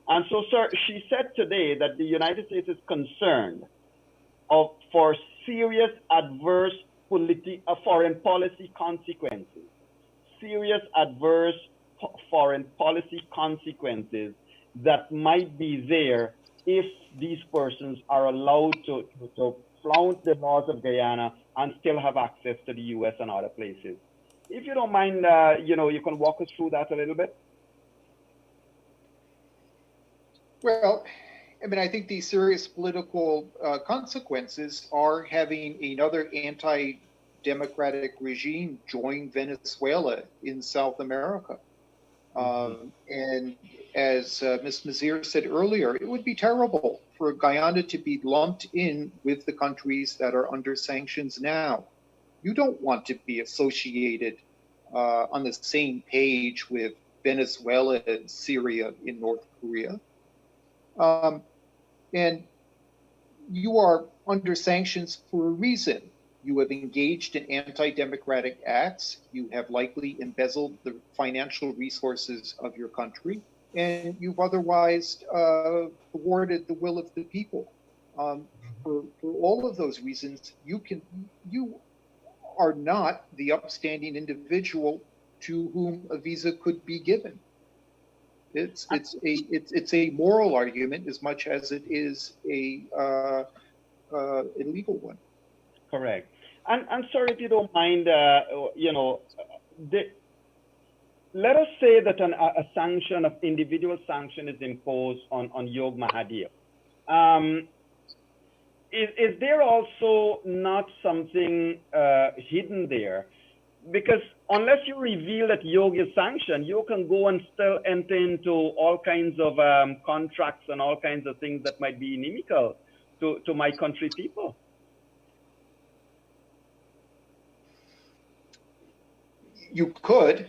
And so, sir, she said today that the United States is concerned for serious adverse foreign policy consequences, serious adverse foreign policy consequences that might be there if these persons are allowed to flout the laws of Guyana and still have access to the U.S. and other places. If you don't mind, you can walk us through that a little bit. Well, I mean, I think these serious political consequences are having another anti-democratic regime join Venezuela in South America. And as Ms. Misir said earlier, it would be terrible for Guyana to be lumped in with the countries that are under sanctions now. You don't want to be associated on the same page with Venezuela and Syria in North Korea. And you are under sanctions for a reason. You have engaged in anti-democratic acts. You have likely embezzled the financial resources of your country, and you've otherwise thwarted the will of the people. For all of those reasons, you are not the upstanding individual to whom a visa could be given. It's a moral argument as much as it is a legal one. Correct. And sir, if you don't mind, let us say that a sanction of individual sanction is imposed on Yog Mahadeo. Is there also not something hidden there? Because unless you reveal that Yog is sanctioned, you can go and still enter into all kinds of contracts and all kinds of things that might be inimical to my country people. You could,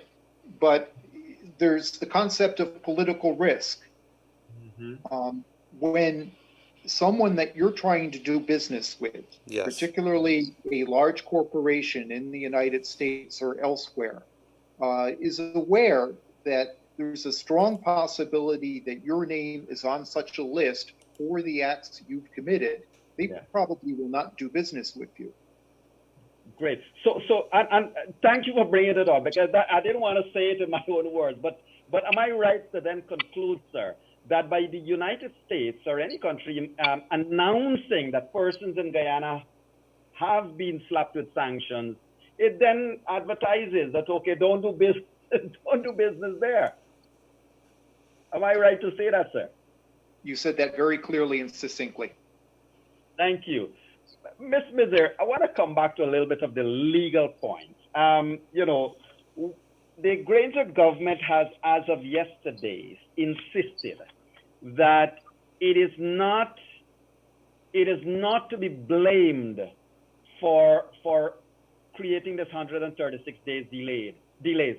but there's the concept of political risk. When someone that you're trying to do business with, yes, particularly a large corporation in the United States or elsewhere, is aware that there's a strong possibility that your name is on such a list for the acts you've committed. They probably will not do business with you. Great. And thank you for bringing it up, because I didn't want to say it in my own words, but am I right to then conclude, sir, that by the United States or any country announcing that persons in Guyana have been slapped with sanctions, it then advertises that, okay, don't do business, don't do business there. Am I right to say that, sir? You said that very clearly and succinctly. Thank you. Ms. Misir, I want to come back to a little bit of the legal points. You know, the Granger government has, as of yesterday, insisted that it is not to be blamed for creating this 136 days delays.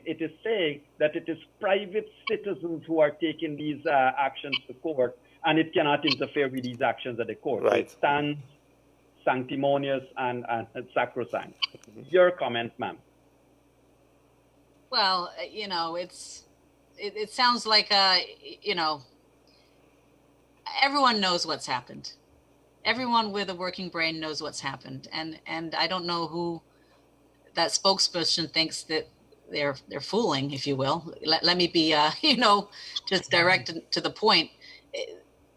It is saying that it is private citizens who are taking these actions to court, and it cannot interfere with these actions at the court. Right. It stands sanctimonious and sacrosanct. Your comment, ma'am. Well, you know, it sounds like, you know, everyone knows what's happened. Everyone with a working brain knows what's happened. And I don't know who that spokesperson thinks that they're fooling, if you will. Let me be, you know, just direct to the point.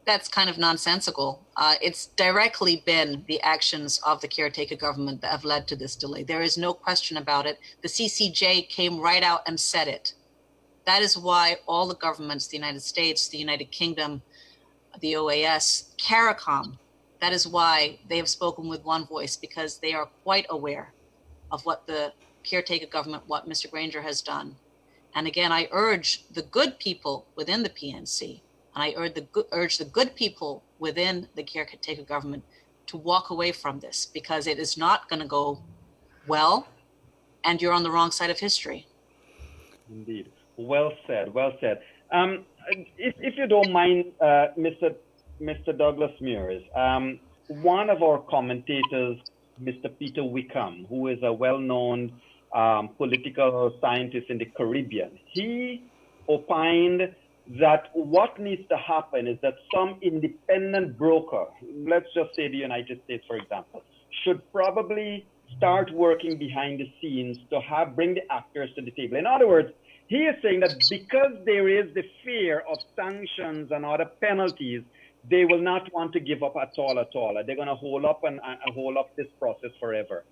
That's kind of nonsensical. It's directly been the actions of the caretaker government that have led to this delay. There is no question about it. The CCJ came right out and said it. That is why all the governments, the United States, the United Kingdom, the OAS, CARICOM, that is why they have spoken with one voice, because they are quite aware of what the caretaker government, what Mr. Granger has done. And again, I urge the good people within the PNC, and I urge the good people within the caretaker government to walk away from this, because it is not going to go well, and you're on the wrong side of history. Indeed. Well said. Well said. If you don't mind, Mr. Douglas Meurs, one of our commentators, Mr. Peter Wickham, who is a well-known political scientist in the Caribbean, he opined that what needs to happen is that some independent broker, let's just say the United States, for example, should probably start working behind the scenes to bring the actors to the table. In other words, he is saying that because there is the fear of sanctions and other penalties, they will not want to give up at all. They're going to hold up and hold up this process forever.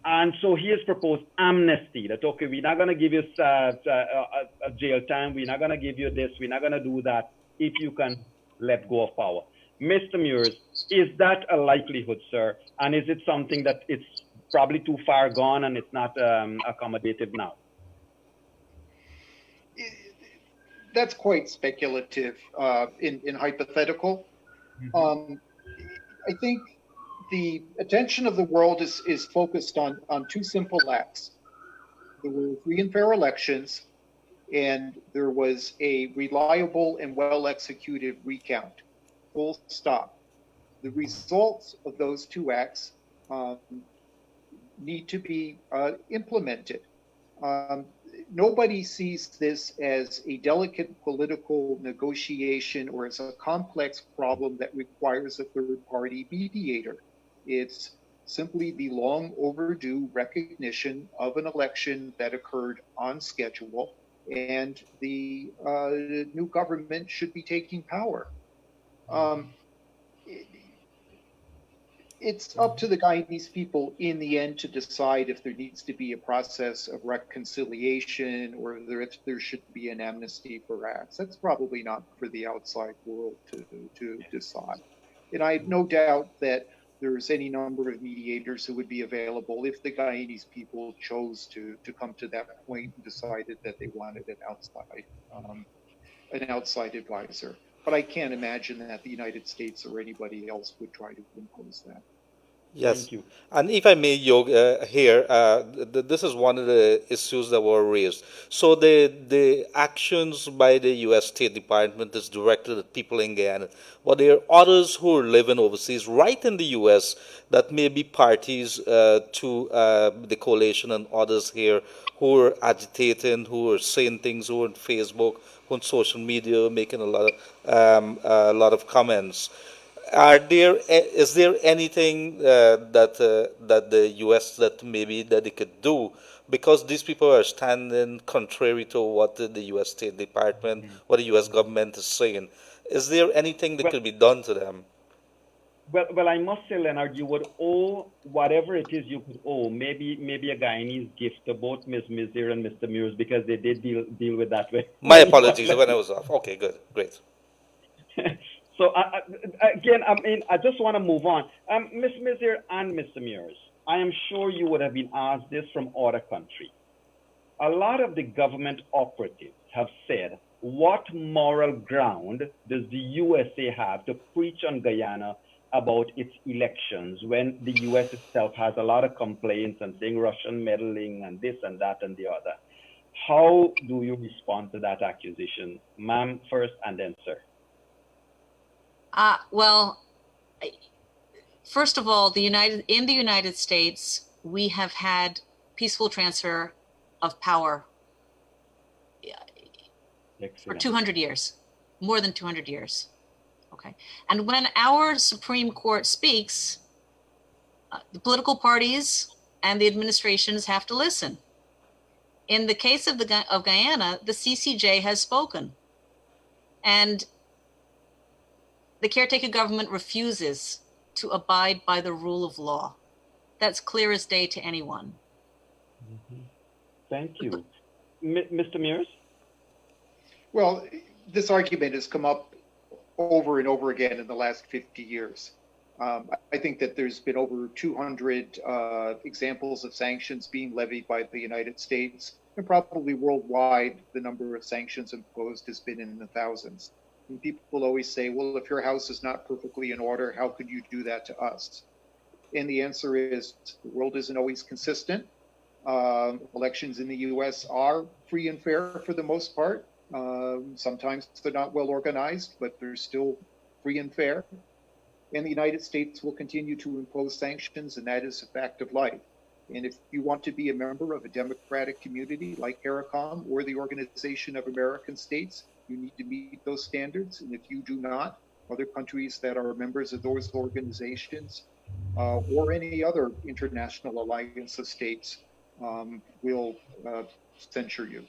And so he has proposed amnesty, that, okay, we're not going to give you a jail time. We're not going to give you this. We're not going to do that if you can let go of power. Mr. Meurs, is that a likelihood, sir? And is it something that it's probably too far gone and it's not accommodative now? That's quite speculative in hypothetical. I think the attention of the world is focused on two simple acts. There were free and fair elections, and there was a reliable and well-executed recount. Full stop. The results of those two acts need to be implemented. Nobody sees this as a delicate political negotiation or as a complex problem that requires a third-party mediator. It's simply the long overdue recognition of an election that occurred on schedule, and the new government should be taking power. It's up to the Guyanese people in the end to decide if there needs to be a process of reconciliation or if there should be an amnesty for acts. That's probably not for the outside world to decide. And I have no doubt that there's any number of mediators who would be available if the Guyanese people chose to come to that point and decided that they wanted an outside advisor. But I can't imagine that the United States or anybody else would try to impose that. Yes. Thank you. And if I may, here, this is one of the issues that were raised. So the actions by the U.S. State Department is directed at people in Guyana, but there are others who are living overseas, right in the U.S., that may be parties to the coalition, and others here who are agitating, who are saying things, who are on Facebook, who on social media, making a lot of comments. Is there anything that the U.S. that maybe that they could do, because these people are standing contrary to what the U.S. State Department, Mhm. what the U.S. government is saying? Is there anything that Well, could be done to them? well, I must say, Leonard, you would owe whatever it is you could owe. Maybe a Guyanese gift to both Ms. Misir and Mr. Meurs, because they did deal with that My very apologies when I well. was off. Okay, good, great. So again, I mean, I just want to move on. Ms. Misir and Mr. Meurs, I am sure you would have been asked this from other countries. A lot of the government operatives have said, what moral ground does the USA have to preach on Guyana about its elections when the US itself has a lot of complaints and saying Russian meddling and this and that and the other? How do you respond to that accusation? Ma'am first and then sir. Well, first of all, in the United States, we have had peaceful transfer of power for Excellent. 200 years, more than 200 years. Okay. And when our Supreme Court speaks, the political parties and the administrations have to listen. In the case of Guyana, the CCJ has spoken, and the caretaker government refuses to abide by the rule of law. That's clear as day to anyone. Mhm. Thank you. Mr. Meurs? Well, this argument has come up over and over again in the last 50 years. I think that there's been over 200 examples of sanctions being levied by the United States, and probably worldwide, the number of sanctions imposed has been in the thousands. And people always say, well, if your house is not perfectly in order, how could you do that to us? And the answer is the world isn't always consistent. Elections in the US are free and fair for the most part. Sometimes they're not well organized, but they're still free and fair. And the United States will continue to impose sanctions, and that is a fact of life. And if you want to be a member of a democratic community like CARICOM or the Organization of American States, you need to meet those standards. And if you do not, other countries that are members of those organizations or any other international alliance of states will censure you.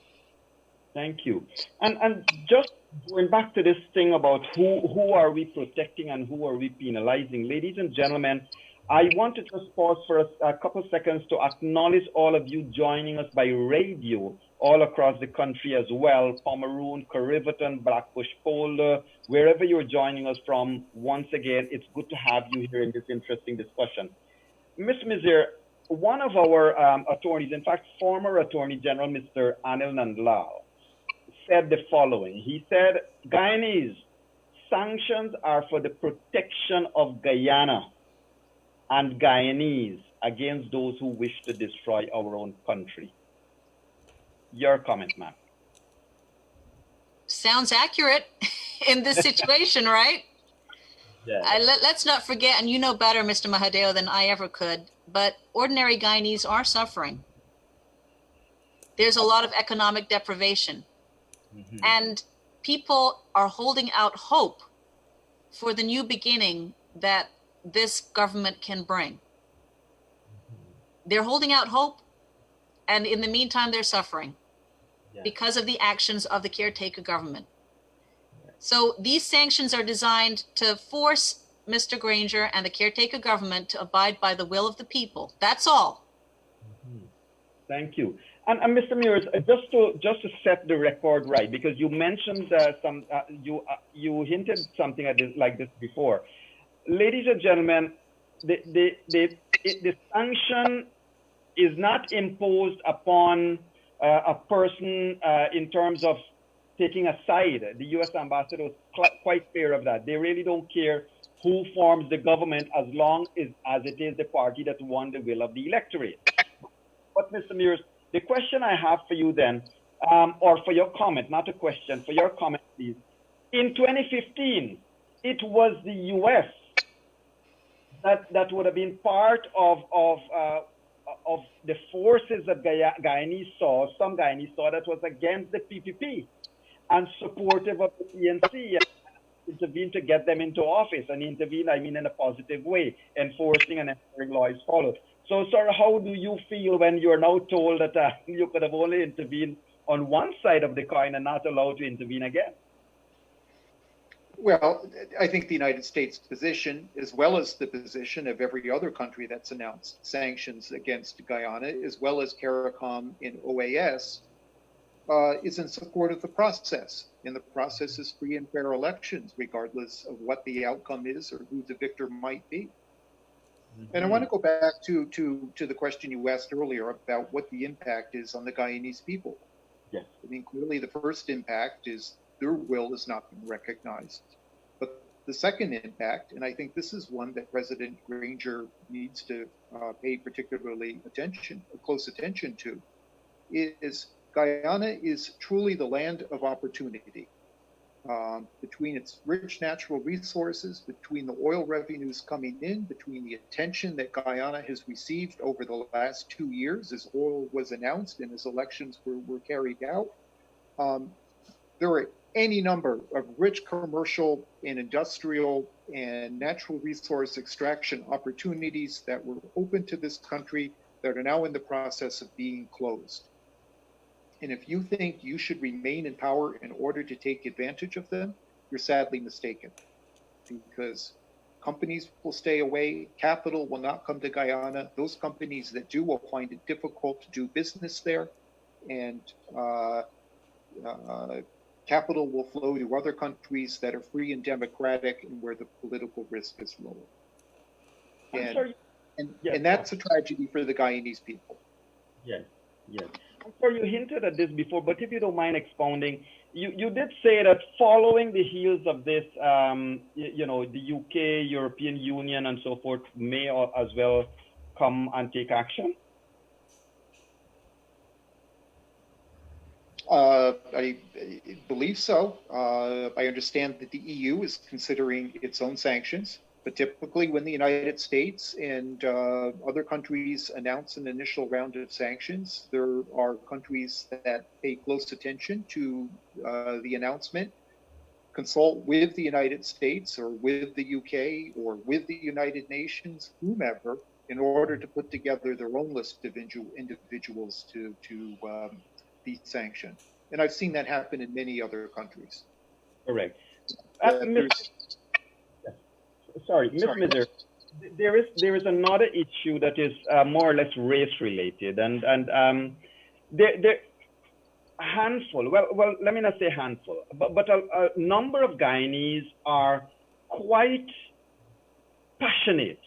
Thank you. And just going back to this thing about who are we protecting and who are we penalizing, ladies and gentlemen, I want to just pause for a couple seconds to acknowledge all of you joining us by radio all across the country as well. Pomeroon, Corriverton, Blackbush, Polder, wherever you're joining us from. Once again, it's good to have you here in this interesting discussion. Ms. Misir, one of our attorneys, in fact, former Attorney General, Mr. Anil Nandlal, said the following. He said, Guyanese, sanctions are for the protection of Guyana and Guyanese against those who wish to destroy our own country. Your comment, ma'am. Sounds accurate in this situation, right? Yeah. Let's not forget, and you know better, Mr. Mahadeo, than I ever could, but ordinary Guyanese are suffering. There's a lot of economic deprivation. Mm-hmm. And people are holding out hope for the new beginning that this government can bring. They're holding out hope, and in the meantime, they're suffering because of the actions of the caretaker government. So these sanctions are designed to force Mr. Granger and the caretaker government to abide by the will of the people. That's all. Mm-hmm. Thank you. And Mr. Meurs, just to set the record right, because you mentioned you hinted something like this before. Ladies and gentlemen, the sanction is not imposed upon a person in terms of taking a side. The U.S. ambassador was quite clear of that. They really don't care who forms the government as long as it is the party that won the will of the electorate. But Mr. Meurs, the question I have for you then, or for your comment, not a question, for your comment, please. In 2015, it was the US that would have been part of the forces that Guyanese saw, some Guyanese saw that was against the PPP and supportive of the PNC, and intervened to get them into office. And intervene, I mean, in a positive way, enforcing and ensuring law is followed. So, sir, how do you feel when you're now told that you could have only intervened on one side of the coin and not allowed to intervene again? Well, I think the United States position, as well as the position of every other country that's announced sanctions against Guyana, as well as CARICOM in OAS, is in support of the process. And the process is free and fair elections, regardless of what the outcome is or who the victor might be. Mm-hmm. And I want to go back to the question you asked earlier about what the impact is on the Guyanese people. Yes. I mean, clearly the first impact is their will is not being recognized. But the second impact, and I think this is one that President Granger needs to pay particularly close attention to, is Guyana is truly the land of opportunity. Between its rich natural resources, between the oil revenues coming in, between the attention that Guyana has received over the last 2 years as oil was announced and as elections were carried out, there are any number of rich commercial and industrial and natural resource extraction opportunities that were open to this country that are now in the process of being closed. And if you think you should remain in power in order to take advantage of them, you're sadly mistaken, because companies will stay away. Capital will not come to Guyana. Those companies that do will find it difficult to do business there. And capital will flow to other countries that are free and democratic and where the political risk is lower. And that's a tragedy for the Guyanese people. Yes, yes. I'm sure you hinted at this before, but if you don't mind expounding, you did say that following the heels of this, the UK, European Union, and so forth may as well come and take action? I believe so. I understand that the EU is considering its own sanctions, but typically when the United States and other countries announce an initial round of sanctions, there are countries that pay close attention to the announcement, consult with the United States or with the UK or with the United Nations, whomever, in order to put together their own list of individuals to be sanctioned. And I've seen that happen in many other countries. Correct. Sorry, Ms. Misir, there is another issue that is more or less race related, and there a handful. Well, let me not say handful, but a number of Guyanese are quite passionate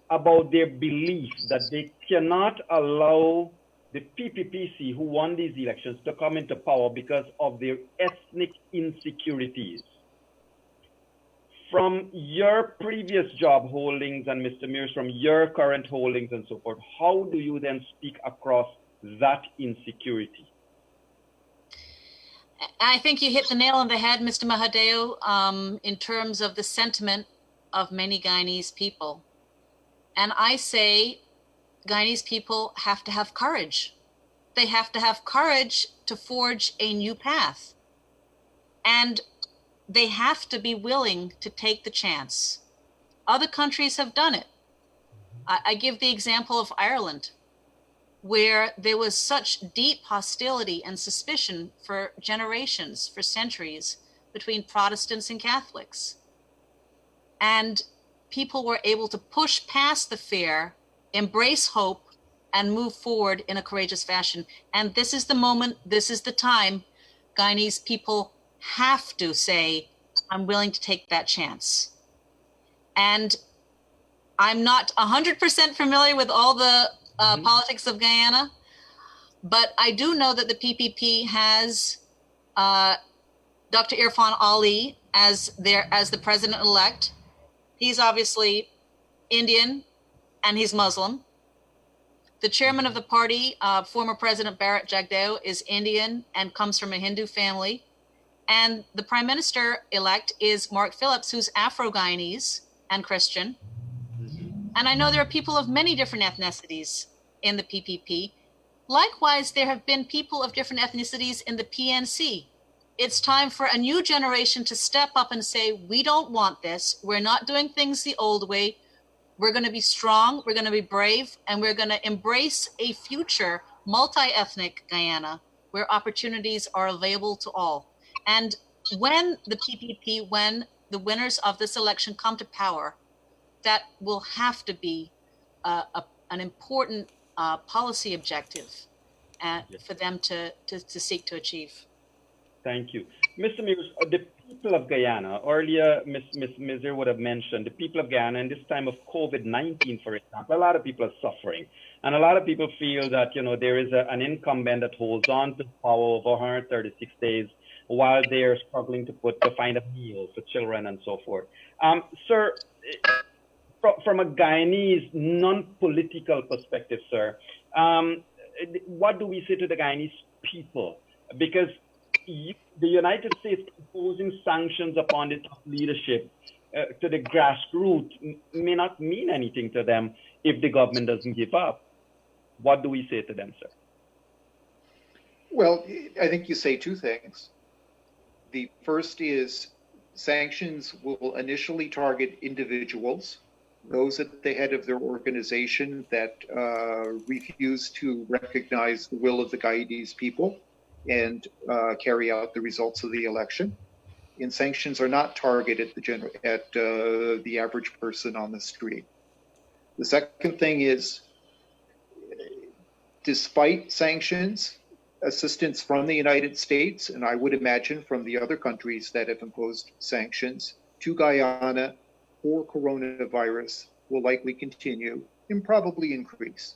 about their belief that they cannot allow the PPPC, who won these elections, to come into power because of their ethnic insecurities. From your previous job holdings, and Mr. Meurs, from your current holdings and so forth, how do you then speak across that insecurity? I think you hit the nail on the head, Mr. Mahadeo, in terms of the sentiment of many Guyanese people. And I say Guyanese people have to have courage. They have to have courage to forge a new path. And they have to be willing to take the chance. Other countries have done it. I give the example of Ireland, where there was such deep hostility and suspicion for generations, for centuries, between Protestants and Catholics. And people were able to push past the fear, embrace hope, and move forward in a courageous fashion. And this is the moment, this is the time Guyanese people have to say, I'm willing to take that chance. And I'm not 100% familiar with all the politics of Guyana, but I do know that the PPP has Dr. Irfan Ali as the president-elect, He's obviously Indian and he's Muslim. The chairman of the party, former President Bharat Jagdeo, is Indian and comes from a Hindu family. And the prime minister-elect is Mark Phillips, who's Afro-Guyanese and Christian. And I know there are people of many different ethnicities in the PPP. Likewise, there have been people of different ethnicities in the PNC. It's time for a new generation to step up and say, we don't want this. We're not doing things the old way. We're going to be strong, we're going to be brave, and we're going to embrace a future multi-ethnic Guyana where opportunities are available to all. And when the PPP, when the winners of this election come to power, that will have to be an important policy objective for them to seek to achieve. Thank you. Mr. Meurs, the people of Guyana, earlier Ms. Misir would have mentioned, the people of Guyana in this time of COVID-19, for example, a lot of people are suffering. And a lot of people feel that, there is an incumbent that holds on to power over 136 days while they're struggling to find a meal for children and so forth. Sir, from a Guyanese non-political perspective, sir, what do we say to the Guyanese people? Because the United States imposing sanctions upon the top leadership to the grassroots may not mean anything to them if the government doesn't give up. What do we say to them, sir? Well, I think you say two things. The first is sanctions will initially target individuals, those at the head of their organization that refuse to recognize the will of the Guyanese people and carry out the results of the election. And sanctions are not targeted at the average person on the street. The second thing is, despite sanctions, assistance from the United States, and I would imagine from the other countries that have imposed sanctions, to Guyana for coronavirus will likely continue and probably increase.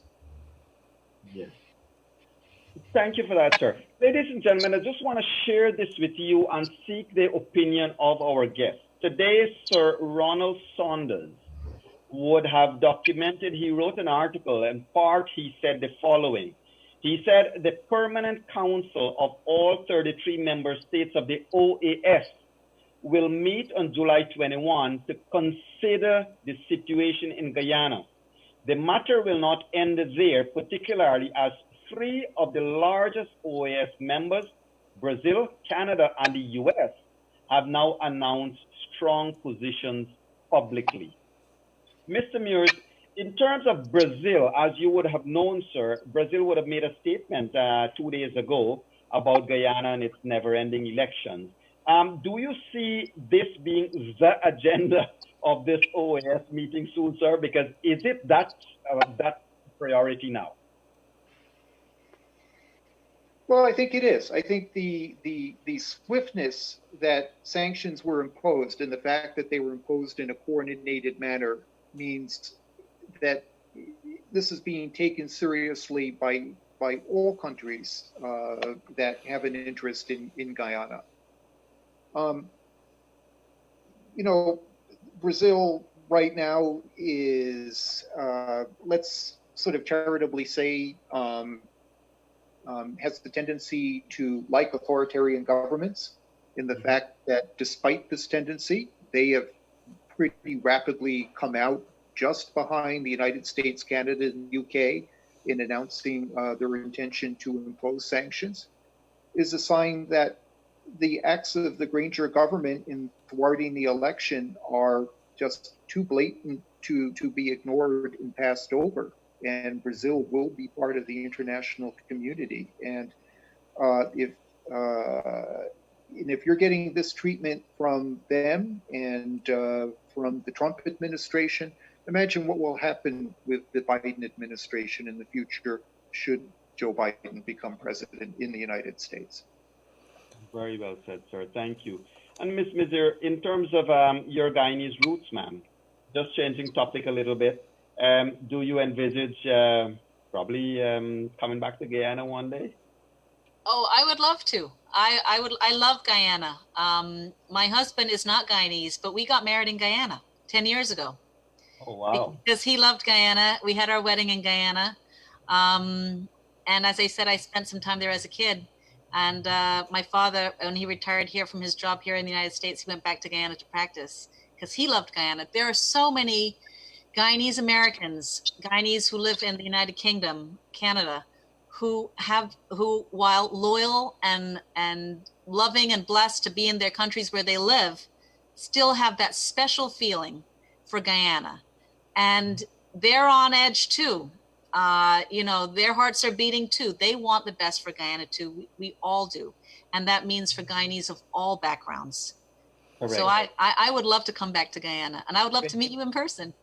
Yes. Thank you for that, sir. Ladies and gentlemen, I just want to share this with you and seek the opinion of our guest. Today, Sir Ronald Saunders would have documented, he wrote an article, in part he said the following. He said the Permanent Council of all 33 member states of the OAS will meet on July 21 to consider the situation in Guyana. The matter will not end there, particularly as three of the largest OAS members, Brazil, Canada, and the US, have now announced strong positions publicly. Mr. Meurs, in terms of Brazil, as you would have known, sir, Brazil would have made a statement 2 days ago about Guyana and its never-ending elections. Do you see this being the agenda of this OAS meeting soon, sir? Because is it that priority now? Well, I think it is. I think the swiftness that sanctions were imposed and the fact that they were imposed in a coordinated manner means that this is being taken seriously by all countries that have an interest in Guyana. Brazil right now is, let's sort of charitably say, has the tendency to like authoritarian governments, in the fact that despite this tendency, they have pretty rapidly come out just behind the United States, Canada, and UK in announcing their intention to impose sanctions, is a sign that the acts of the Granger government in thwarting the election are just too blatant to be ignored and passed over. And Brazil will be part of the international community. And if you're getting this treatment from them and from the Trump administration, imagine what will happen with the Biden administration in the future should Joe Biden become president in the United States. Very well said, sir. Thank you. And Ms. Misir, in terms of your Guyanese roots, ma'am, just changing topic a little bit, do you envisage probably coming back to Guyana one day? Oh, I would love to. I love Guyana. My husband is not Guyanese, but we got married in Guyana 10 years ago. Oh, wow. Because he loved Guyana. We had our wedding in Guyana. And as I said, I spent some time there as a kid. And my father, when he retired here from his job here in the United States, he went back to Guyana to practice because he loved Guyana. There are so many Guyanese Americans, Guyanese who live in the United Kingdom, Canada, who, while loyal and loving and blessed to be in their countries where they live, still have that special feeling for Guyana. And they're on edge too. Their hearts are beating too. They want the best for Guyana too. We all do. And that means for Guyanese of all backgrounds. Correct. So I would love to come back to Guyana, and I would love to meet you in person.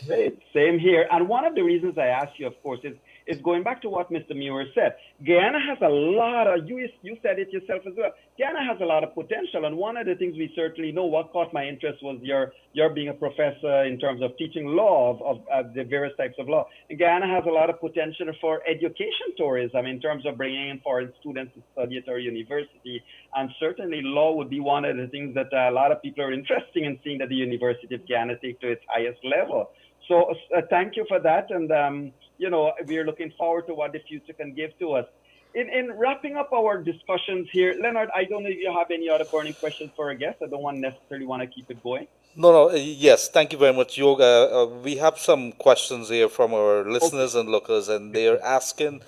Great. Same here. And one of the reasons I asked you, of course, is going back to what Mr. Meurs said. Guyana has a lot of, you said it yourself as well, Guyana has a lot of potential. And one of the things we certainly know, what caught my interest was your being a professor in terms of teaching law, of the various types of law. And Guyana has a lot of potential for education tourism in terms of bringing in foreign students to study at our university. And certainly law would be one of the things that a lot of people are interested in seeing that the University of Guyana take to its highest level. So thank you for that. And, we're looking forward to what the future can give to us. In wrapping up our discussions here, Leonard, I don't know if you have any other burning questions for our guests. I don't necessarily want to keep it going. No, yes, thank you very much, Yoga. We have some questions here from our listeners and lookers, and they're asking.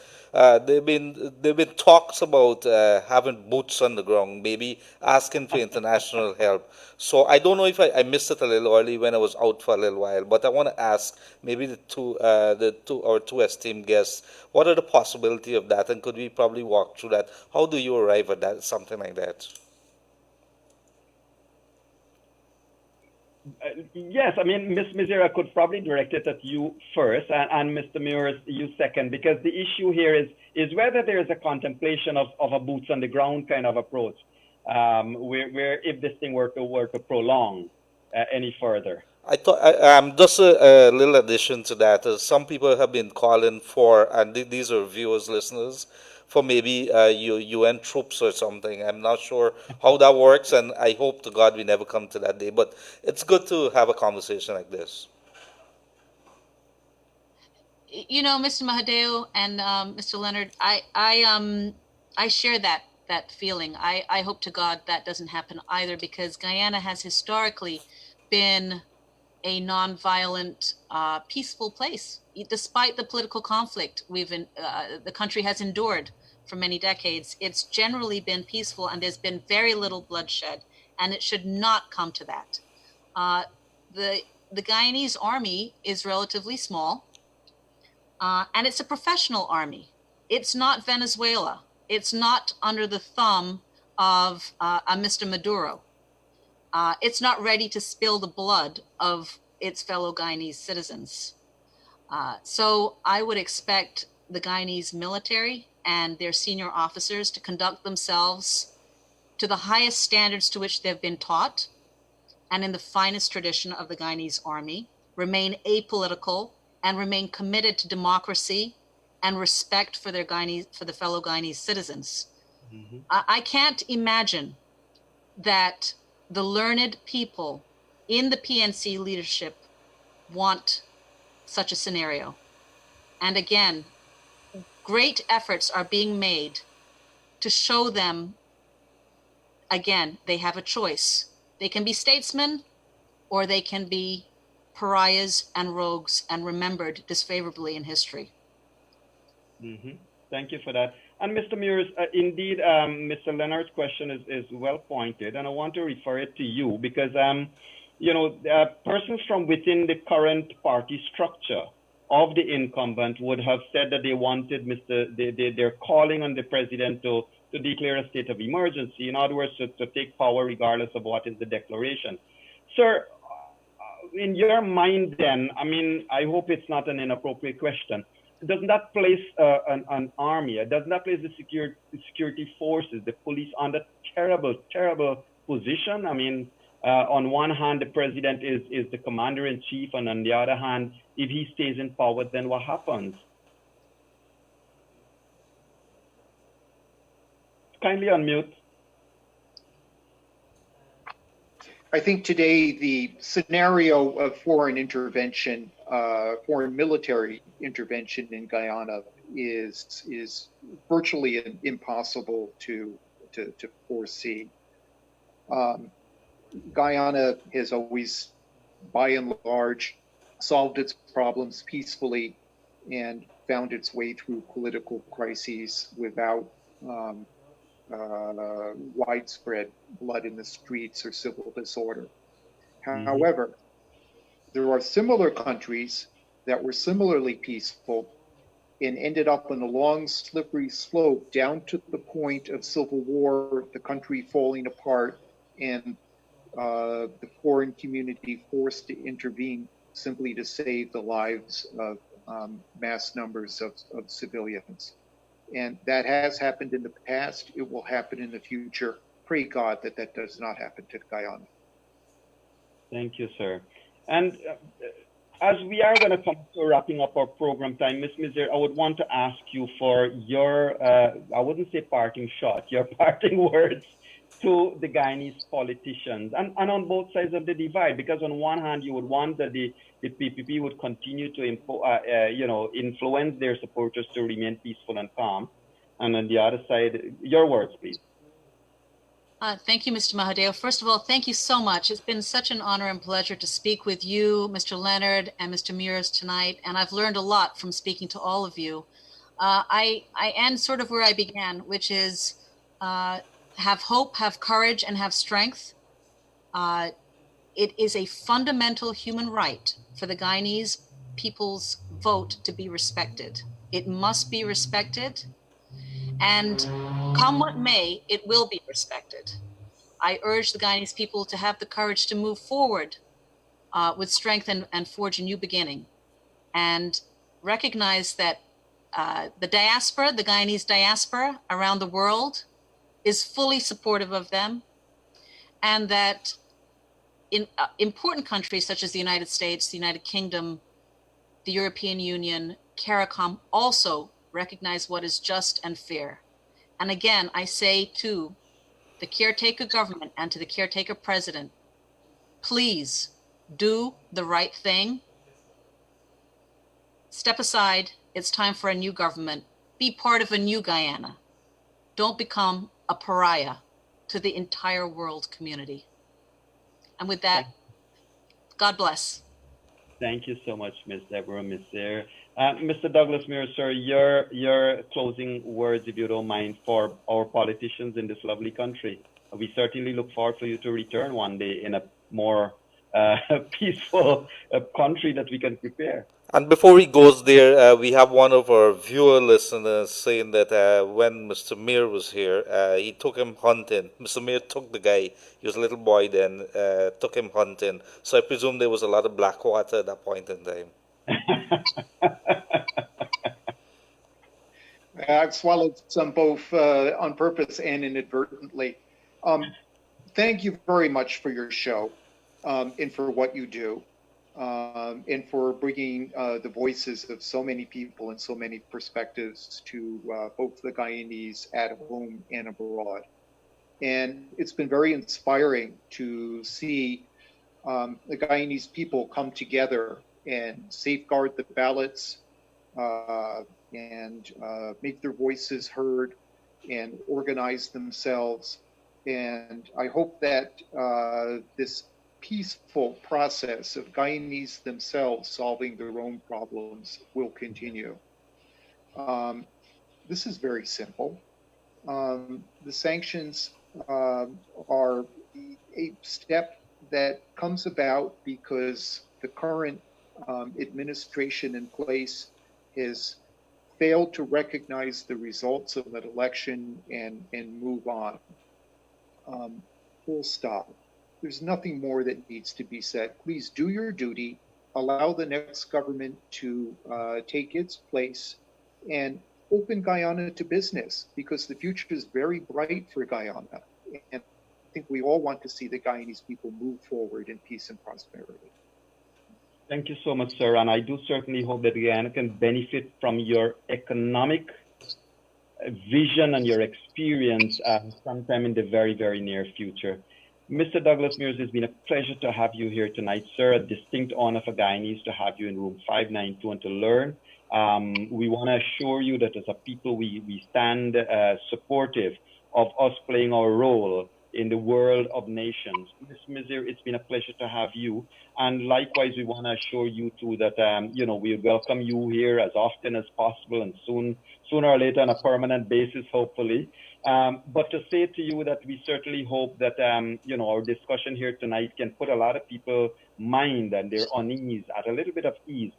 They've been talks about having boots on the ground, maybe asking for international help. So I don't know if I missed it a little early when I was out for a little while, but I want to ask maybe our two esteemed guests, what are the possibility of that, and could we probably walk through that? How do you arrive at that, something like that? Yes, I mean, Ms. Misir, I could probably direct it at you first, and Mr. Meurs, you second, because the issue here is whether there is a contemplation of a boots on the ground kind of approach, where if this thing were to prolong any further. I thought just a little addition to that. Some people have been calling for, and these are viewers, listeners, for maybe UN troops or something. I'm not sure how that works, and I hope to God we never come to that day. But it's good to have a conversation like this. Mr. Mahadeo and Mr. Leonard, I share that feeling. I hope to God that doesn't happen either, because Guyana has historically been a nonviolent, peaceful place, despite the political conflict the country has endured for many decades. It's generally been peaceful, and there's been very little bloodshed, and it should not come to that. The Guyanese army is relatively small, and it's a professional army. It's not Venezuela. It's not under the thumb of a Mr. Maduro. It's not ready to spill the blood of its fellow Guyanese citizens. So I would expect the Guyanese military and their senior officers to conduct themselves to the highest standards to which they've been taught, and in the finest tradition of the Guyanese army, remain apolitical and remain committed to democracy and respect for the fellow Guyanese citizens. Mm-hmm. I can't imagine that the learned people in the PNC leadership want such a scenario. And again, great efforts are being made to show them, again, they have a choice. They can be statesmen, or they can be pariahs and rogues and remembered disfavorably in history. Mm-hmm. Thank you for that. And Mr. Meurs, indeed, Mr. Leonard's question is well pointed, and I want to refer it to you because, persons from within the current party structure of the incumbent would have said that they wanted they're calling on the president to declare a state of emergency. In other words, to take power regardless of what is the declaration. Sir, in your mind then, I mean, I hope it's not an inappropriate question. Doesn't that place an army, doesn't that place the security forces, the police, under terrible, terrible position? I mean, on one hand, the president is the commander-in-chief, and on the other hand, if he stays in power, then what happens? Kindly unmute. I think today the scenario of foreign intervention, foreign military intervention in Guyana is virtually impossible to foresee. Guyana has always, by and large, solved its problems peacefully and found its way through political crises without widespread blood in the streets or civil disorder. However, there are similar countries that were similarly peaceful and ended up on a long, slippery slope down to the point of civil war, the country falling apart, and the foreign community forced to intervene simply to save the lives of mass numbers of civilians. And that has happened in the past. It will happen in the future. Pray God that that does not happen to Guyana. Thank you, sir. And as we are going to come to wrapping up our program time, Ms. Misir, I would want to ask you for your, I wouldn't say parting shot, your parting words to the Guyanese politicians and on both sides of the divide, because on one hand, you would want that the PPP would continue to influence their supporters to remain peaceful and calm. And on the other side, your words, please. Thank you, Mr. Mahadeo. First of all, thank you so much. It's been such an honor and pleasure to speak with you, Mr. Leonard, and Mr. Meurs tonight, and I've learned a lot from speaking to all of you. I end sort of where I began, which is have hope, have courage, and have strength. It is a fundamental human right for the Guyanese people's vote to be respected. It must be respected. And come what may, it will be respected. I urge the Guyanese people to have the courage to move forward with strength and forge a new beginning. And recognize that the diaspora, the Guyanese diaspora around the world is fully supportive of them. And that in important countries such as the United States, the United Kingdom, the European Union, CARICOM also recognize what is just and fair. And again, I say to the caretaker government and to the caretaker president, please do the right thing. Step aside. It's time for a new government. Be part of a new Guyana. Don't become a pariah to the entire world community. And with that, God bless. Thank you so much, Ms. Deborah, Misir. Mr. Douglas Meurs, sir, your closing words, if you don't mind, for our politicians in this lovely country. We certainly look forward for you to return one day in a more peaceful country that we can prepare. And before he goes there, we have one of our viewer listeners saying that when Mr. Meurs was here, he took him hunting. Mr. Meurs took the guy, he was a little boy then, took him hunting. So I presume there was a lot of black water at that point in time. I've swallowed some both on purpose and inadvertently. Thank you very much for your show and for what you do. And for bringing the voices of so many people and so many perspectives to both the Guyanese at home and abroad. And it's been very inspiring to see the Guyanese people come together and safeguard the ballots and make their voices heard and organize themselves. And I hope that this peaceful process of Guyanese themselves solving their own problems will continue. This is very simple. The sanctions are a step that comes about because the current administration in place has failed to recognize the results of an election and move on. Full stop. There's nothing more that needs to be said. Please do your duty, allow the next government to take its place and open Guyana to business, because the future is very bright for Guyana. And I think we all want to see the Guyanese people move forward in peace and prosperity. Thank you so much, sir. And I do certainly hope that Guyana can benefit from your economic vision and your experience sometime in the very, very near future. Mr. Douglas Meurs, it's been a pleasure to have you here tonight, sir. A distinct honor for Guyanese to have you in room 592 and to learn. We want to assure you that as a people, we stand supportive of us playing our role in the world of nations. Ms. Misir, it's been a pleasure to have you. And likewise, we want to assure you too that, we welcome you here as often as possible and sooner or later on a permanent basis, hopefully. But to say to you that we certainly hope that, our discussion here tonight can put a lot of people's mind and their unease at a little bit of ease.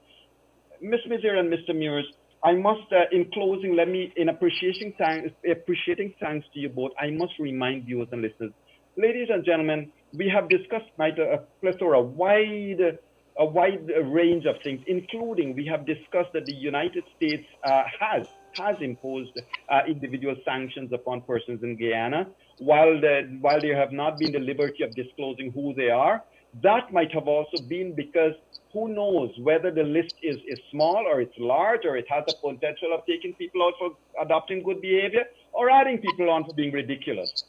Ms. Misir and Mr. Meurs, I must, in closing, in appreciating thanks to you both, I must remind viewers and listeners, ladies and gentlemen, we have discussed a plethora, a wide range of things, including we have discussed that the United States has imposed individual sanctions upon persons in Guyana, while there have not been the liberty of disclosing who they are. That might have also been because who knows whether the list is small or it's large or it has the potential of taking people out for adopting good behavior or adding people on for being ridiculous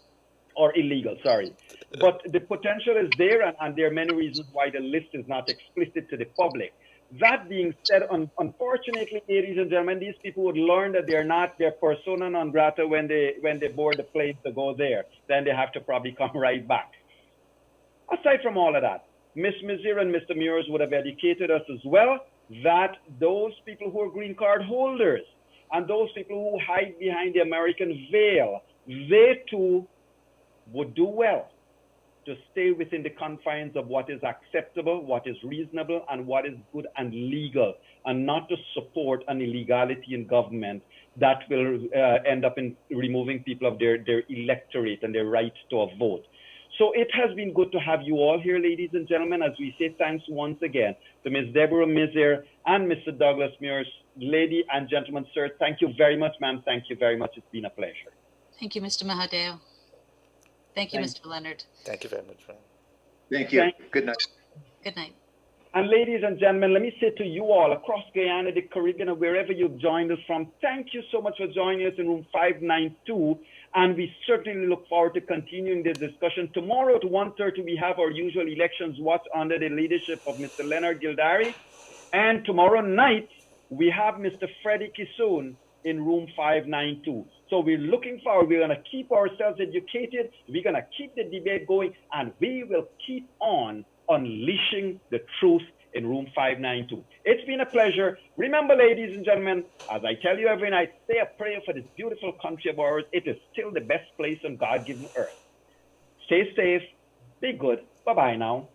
or illegal, sorry. But the potential is there, and there are many reasons why the list is not explicit to the public. That being said, unfortunately, ladies and gentlemen, these people would learn that they're persona non grata when they board the plane to go there. Then they have to probably come right back. Aside from all of that, Ms. Misir and Mr. Meurs would have educated us as well that those people who are green card holders and those people who hide behind the American veil, they too would do well to stay within the confines of what is acceptable, what is reasonable, and what is good and legal, and not to support an illegality in government that will end up in removing people of their electorate and their right to a vote. So it has been good to have you all here, ladies and gentlemen, as we say thanks once again to Ms. Deborah Misir and Mr. Douglas Meurs. Lady and gentlemen, sir, thank you very much, ma'am. Thank you very much. It's been a pleasure. Thank you, Mr. Mahadeo. Thank you, Mr. Leonard. Thank you very much, man. Thank you. Good night. Good night. And ladies and gentlemen, let me say to you all across Guyana, the Caribbean, and wherever you've joined us from, thank you so much for joining us in room 592. And we certainly look forward to continuing this discussion. Tomorrow at 1:30, we have our usual elections watch under the leadership of Mr. Leonard Gildari. And tomorrow night, we have Mr. Freddie Kisoon in room 592. So we're looking forward. We're going to keep ourselves educated. We're going to keep the debate going. And we will keep on unleashing the truth in room 592. It's been a pleasure. Remember, ladies and gentlemen, as I tell you every night, say a prayer for this beautiful country of ours. It is still the best place on God-given earth. Stay safe. Be good. Bye-bye now.